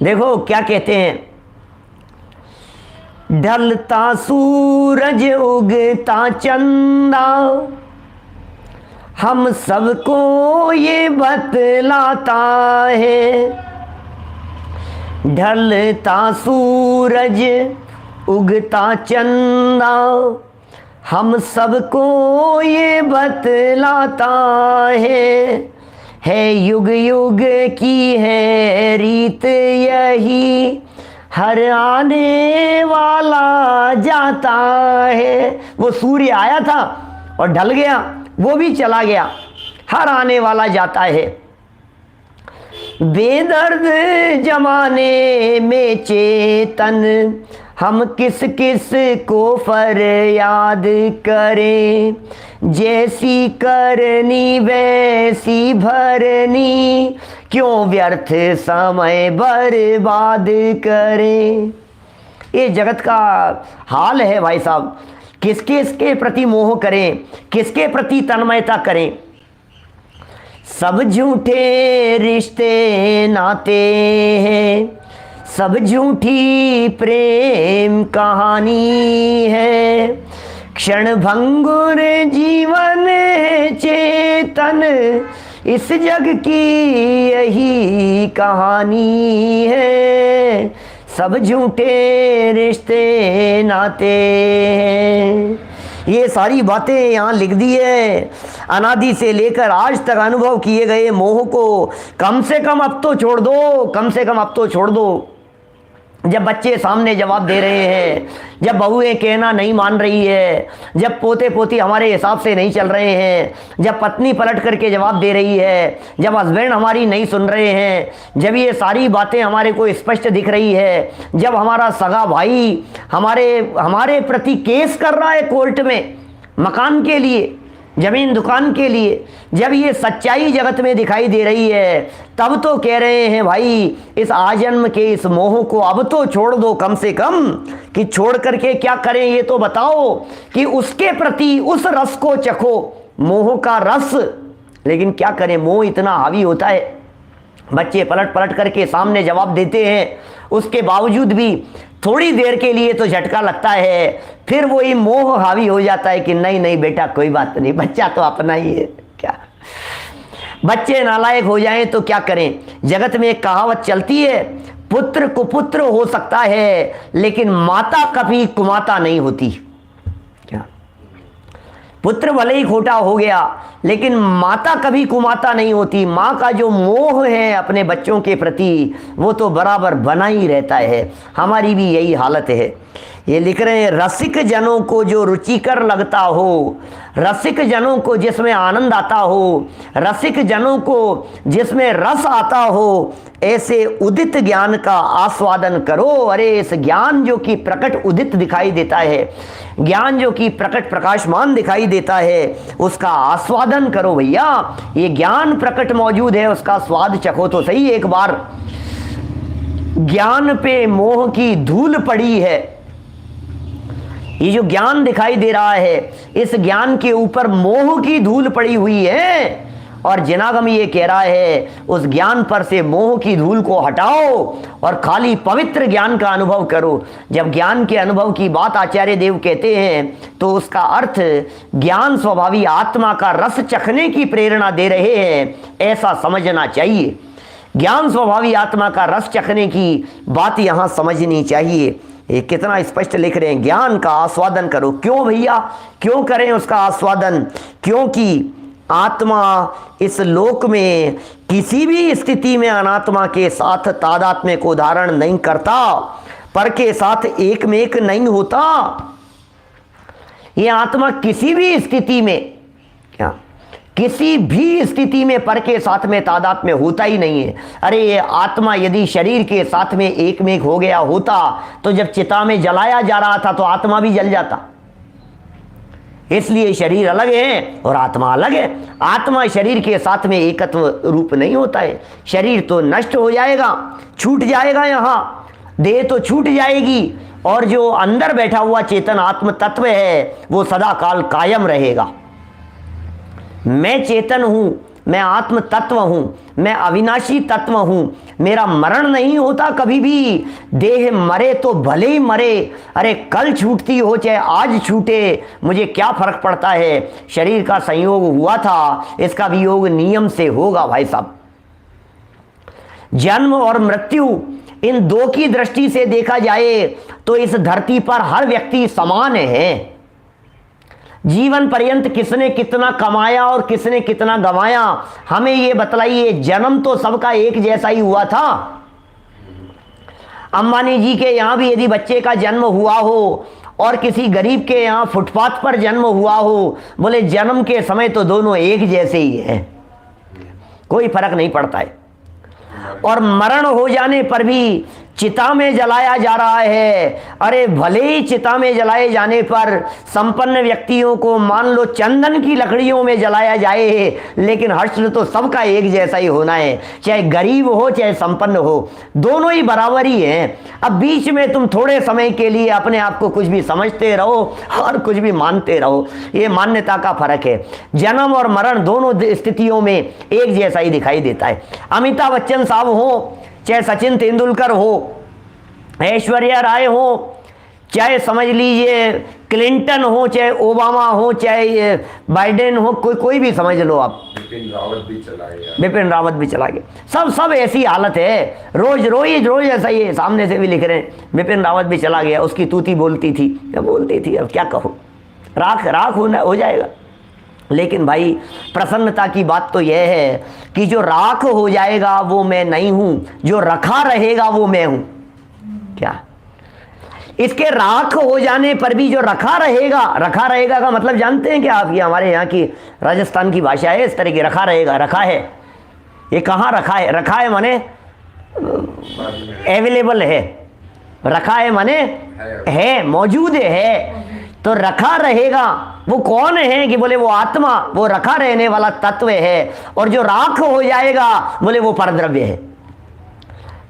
देखो क्या कहते हैं। ढलता सूरज उगता चंदा, हम सबको ये बतलाता है। ढलता सूरज उगता चंदा, हम सबको ये बतलाता है युग युग की है रीत यही, हर आने वाला जाता है। वो सूर्य आया था और ढल गया, वो भी चला गया, हर आने वाला जाता है। बेदर्द जमाने में चेतन, हम किस किस को फरियाद करें, जैसी करनी वैसी भरनी, क्यों व्यर्थ समय बर्बाद करें। ये जगत का हाल है भाई साहब। किसके इसके प्रति मोह करें, किसके प्रति तन्मयता करें। सब झूठे रिश्ते नाते हैं, सब झूठी प्रेम कहानी है, क्षण भंगुर जीवन है चेतन, इस जग की यही कहानी है, सब झूठे रिश्ते नाते हैं। ये सारी बातें यहाँ लिख दी है। अनादि से लेकर आज तक अनुभव किए गए मोह को कम से कम अब तो छोड़ दो, कम से कम अब तो छोड़ दो। जब बच्चे सामने जवाब दे रहे हैं, जब बहुएं कहना नहीं मान रही है, जब पोते पोती हमारे हिसाब से नहीं चल रहे हैं, जब पत्नी पलट करके जवाब दे रही है, जब हस्बैंड हमारी नहीं सुन रहे हैं, जब ये सारी बातें हमारे को स्पष्ट दिख रही है, जब हमारा सगा भाई हमारे प्रति केस कर रहा है कोर्ट में मकान के लिए, जमीन दुकान के लिए, जब ये सच्चाई जगत में दिखाई दे रही है, तब तो कह रहे हैं भाई इस आजन्म के इस मोह को अब तो छोड़ दो कम से कम। कि छोड़ करके क्या करें ये तो बताओ, कि उसके प्रति उस रस को चखो, मोह का रस। लेकिन क्या करें, मोह इतना हावी होता है, बच्चे पलट पलट करके सामने जवाब देते हैं, उसके बावजूद भी थोड़ी देर के लिए तो झटका लगता है, फिर वही मोह हावी हो जाता है कि नहीं नहीं बेटा कोई बात नहीं, बच्चा तो अपना ही है। क्या बच्चे नालायक हो जाएं तो क्या करें। जगत में एक कहावत चलती है, पुत्र कुपुत्र हो सकता है लेकिन माता कभी कुमाता नहीं होती। क्या पुत्र भले ही खोटा हो गया लेकिन माता कभी कुमाता नहीं होती। माँ का जो मोह है अपने बच्चों के प्रति वो तो बराबर बना ही रहता है। हमारी भी यही हालत है। ये लिख रहे हैं, रसिक जनों को जो रुचिकर लगता हो, रसिक जनों को जिसमें आनंद आता हो, रसिक जनों को जिसमें रस आता हो, ऐसे उदित ज्ञान का आस्वादन करो। अरे इस ज्ञान जो कि प्रकट उदित दिखाई देता है, ज्ञान जो कि प्रकट प्रकाशमान दिखाई देता है, उसका आस्वादन करो भैया। ये ज्ञान प्रकट मौजूद है, उसका स्वाद चखो तो सही एक बार। ज्ञान पे मोह की धूल पड़ी है। ये जो ज्ञान दिखाई दे रहा है, इस ज्ञान के ऊपर मोह की धूल पड़ी हुई है। और जिनागम ये कह रहा है उस ज्ञान पर से मोह की धूल को हटाओ और खाली पवित्र ज्ञान का अनुभव करो। जब ज्ञान के अनुभव की बात आचार्य देव कहते हैं तो उसका अर्थ ज्ञान स्वभावी आत्मा का रस चखने की प्रेरणा दे रहे हैं, ऐसा समझना चाहिए। ज्ञान स्वभावी आत्मा का रस चखने की बात यहाँ समझनी चाहिए। ये कितना स्पष्ट लिख रहे हैं, ज्ञान का आस्वादन करो। क्यों भैया, क्यों करें उसका आस्वादन? क्योंकि आत्मा इस लोक में किसी भी स्थिति में अनात्मा के साथ तादात्म्य को धारण नहीं करता, पर के साथ एक में एक नहीं होता। ये आत्मा किसी भी स्थिति में, क्या किसी भी स्थिति में पर के साथ में तादात्म्य होता ही नहीं है। अरे ये आत्मा यदि शरीर के साथ में एक में एक हो गया होता तो जब चिता में जलाया जा रहा था तो आत्मा भी जल जाता। इसलिए शरीर अलग है और आत्मा अलग है। आत्मा शरीर के साथ में एकत्व रूप नहीं होता है। शरीर तो नष्ट हो जाएगा, छूट जाएगा, यहाँ देह तो छूट जाएगी, और जो अंदर बैठा हुआ चेतन आत्म तत्व है वो सदा काल कायम रहेगा। मैं चेतन हूं, मैं आत्म तत्व हूं, मैं अविनाशी तत्व हूं, मेरा मरण नहीं होता कभी भी। देह मरे तो भले ही मरे, अरे कल छूटती हो चाहे आज छूटे, मुझे क्या फर्क पड़ता है। शरीर का संयोग हुआ था, इसका वियोग नियम से होगा भाई साहब। जन्म और मृत्यु इन दो की दृष्टि से देखा जाए तो इस धरती पर हर व्यक्ति समान है। जीवन पर्यंत किसने कितना कमाया और किसने कितना गंवाया, हमें ये बतलाइए। जन्म तो सबका एक जैसा ही हुआ था। अंबानी जी के यहाँ भी यदि बच्चे का जन्म हुआ हो और किसी गरीब के यहाँ फुटपाथ पर जन्म हुआ हो, बोले जन्म के समय तो दोनों एक जैसे ही हैं, कोई फर्क नहीं पड़ता है। और मरण हो जाने पर भी चिता में जलाया जा रहा है। अरे भले ही चिता में जलाए जाने पर संपन्न व्यक्तियों को मान लो चंदन की लकड़ियों में जलाया जाए, लेकिन हश्र तो सबका एक जैसा ही होना है, चाहे गरीब हो चाहे संपन्न हो, दोनों ही बराबर ही हैं। अब बीच में तुम थोड़े समय के लिए अपने आप को कुछ भी समझते रहो और कुछ भी मानते रहो, ये मान्यता का फर्क है। जन्म और मरण दोनों स्थितियों में एक जैसा ही दिखाई देता है। अमिताभ बच्चन साहब हो, चाहे सचिन तेंदुलकर हो, ऐश्वर्या राय हो, चाहे समझ लीजिए क्लिंटन हो, चाहे ओबामा हो, चाहे बाइडेन हो, कोई भी समझ लो आप,
बिपिन रावत भी चला गया,
बिपिन रावत भी चला गया, सब ऐसी हालत है। रोज ऐसा ही है, सामने से भी लिख रहे हैं बिपिन रावत भी चला गया, उसकी तूती बोलती थी, अब क्या कहो, राख हो जाएगा। लेकिन भाई प्रसन्नता की बात तो यह है कि जो राख हो जाएगा वो मैं नहीं हूं, जो रखा रहेगा वो मैं हूं। क्या इसके राख हो जाने पर भी जो रखा रहेगा का मतलब जानते हैं क्या आप? ये हमारे यहाँ की राजस्थान की भाषा है इस तरह की, रखा रहेगा, रखा है, ये कहाँ रखा है? रखा है माने अवेलेबल है, रखा है माने है, मौजूद है। तो रखा रहेगा वो कौन है कि बोले वो आत्मा, वो रखा रहने वाला तत्व है। और जो राख हो जाएगा बोले वो परद्रव्य है,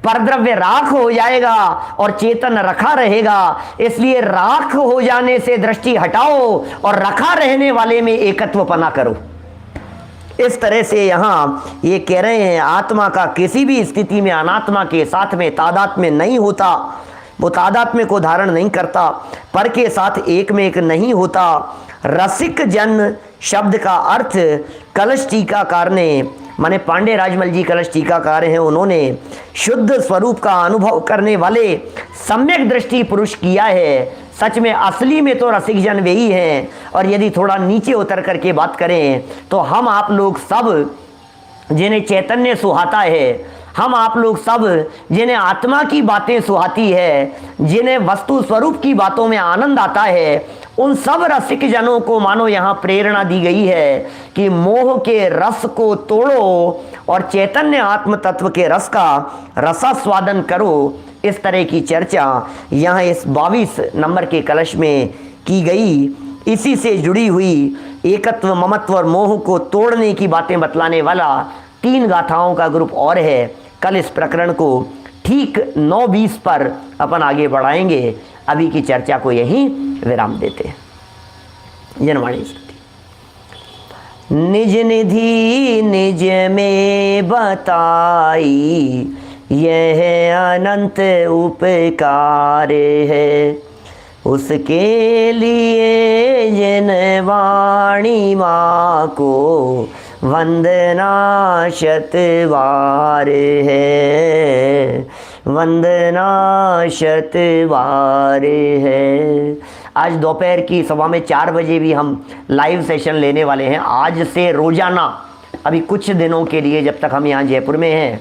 परद्रव्य राख हो जाएगा और चेतन रखा रहेगा। इसलिए राख हो जाने से दृष्टि हटाओ और रखा रहने वाले में एकत्वपना करो। इस तरह से यहाँ ये कह रहे हैं आत्मा का किसी भी स्थिति में अनात्मा के साथ में तादात्म्य नहीं होता, वो तादात्म्य को धारण नहीं करता, पर के साथ एक में एक नहीं होता। रसिक जन शब्द का अर्थ कलश टीकाकार ने, माने पांडे राजमल जी कलश टीकाकार हैं, उन्होंने शुद्ध स्वरूप का अनुभव करने वाले सम्यक दृष्टि पुरुष किया है। सच में असली में तो रसिक जन वे ही हैं। और यदि थोड़ा नीचे उतर करके बात करें तो हम आप लोग सब जिन्हें चैतन्य सुहाता है, हम आप लोग सब जिन्हें आत्मा की बातें सुहाती है, जिन्हें वस्तु स्वरूप की बातों में आनंद आता है, उन सब रसिक जनों को मानो यहाँ प्रेरणा दी गई है कि मोह के रस को तोड़ो और चैतन्य आत्म तत्व के रस का रसास्वादन करो। इस तरह की चर्चा यहाँ इस 22 नंबर के कलश में की गई। इसी से जुड़ी हुई एकत्व, ममत्व और मोह को तोड़ने की बातें बतलाने वाला 3 गाथाओं का ग्रुप और है। कल इस प्रकरण को ठीक 9:20 पर अपन आगे बढ़ाएंगे। अभी की चर्चा को यहीं विराम देते हैं। जनवाणी स्तुति। निज निधि निज में बताई, यह अनंत उपकार है, उसके लिए जिन वाणी माँ को वंदना शतवार है, वंदना शतवार है। आज दोपहर की सवा में 4 बजे भी हम लाइव सेशन लेने वाले हैं। आज से रोजाना अभी कुछ दिनों के लिए, जब तक हम यहाँ जयपुर में हैं,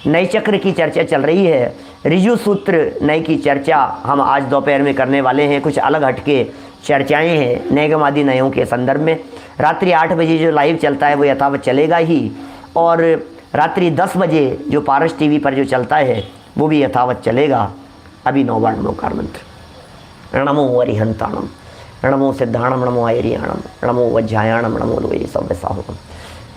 नए चक्र की चर्चा चल रही है। ऋजु सूत्र नए की चर्चा हम आज दोपहर में करने वाले हैं। कुछ अलग हटके चर्चाएं हैं नैगमादि नयों के संदर्भ में। रात्रि 8 बजे जो लाइव चलता है वो यथावत चलेगा ही, और रात्रि 10 बजे जो पारस टीवी पर जो चलता है वो भी यथावत चलेगा। अभी 9 बार नमोकार मंत्र। नमो अरिहंताणम, नमो सिद्धाणम, नमो आयरियाणम, नमो वज्रायाणम, नमो लोये सव्यसाहुकम।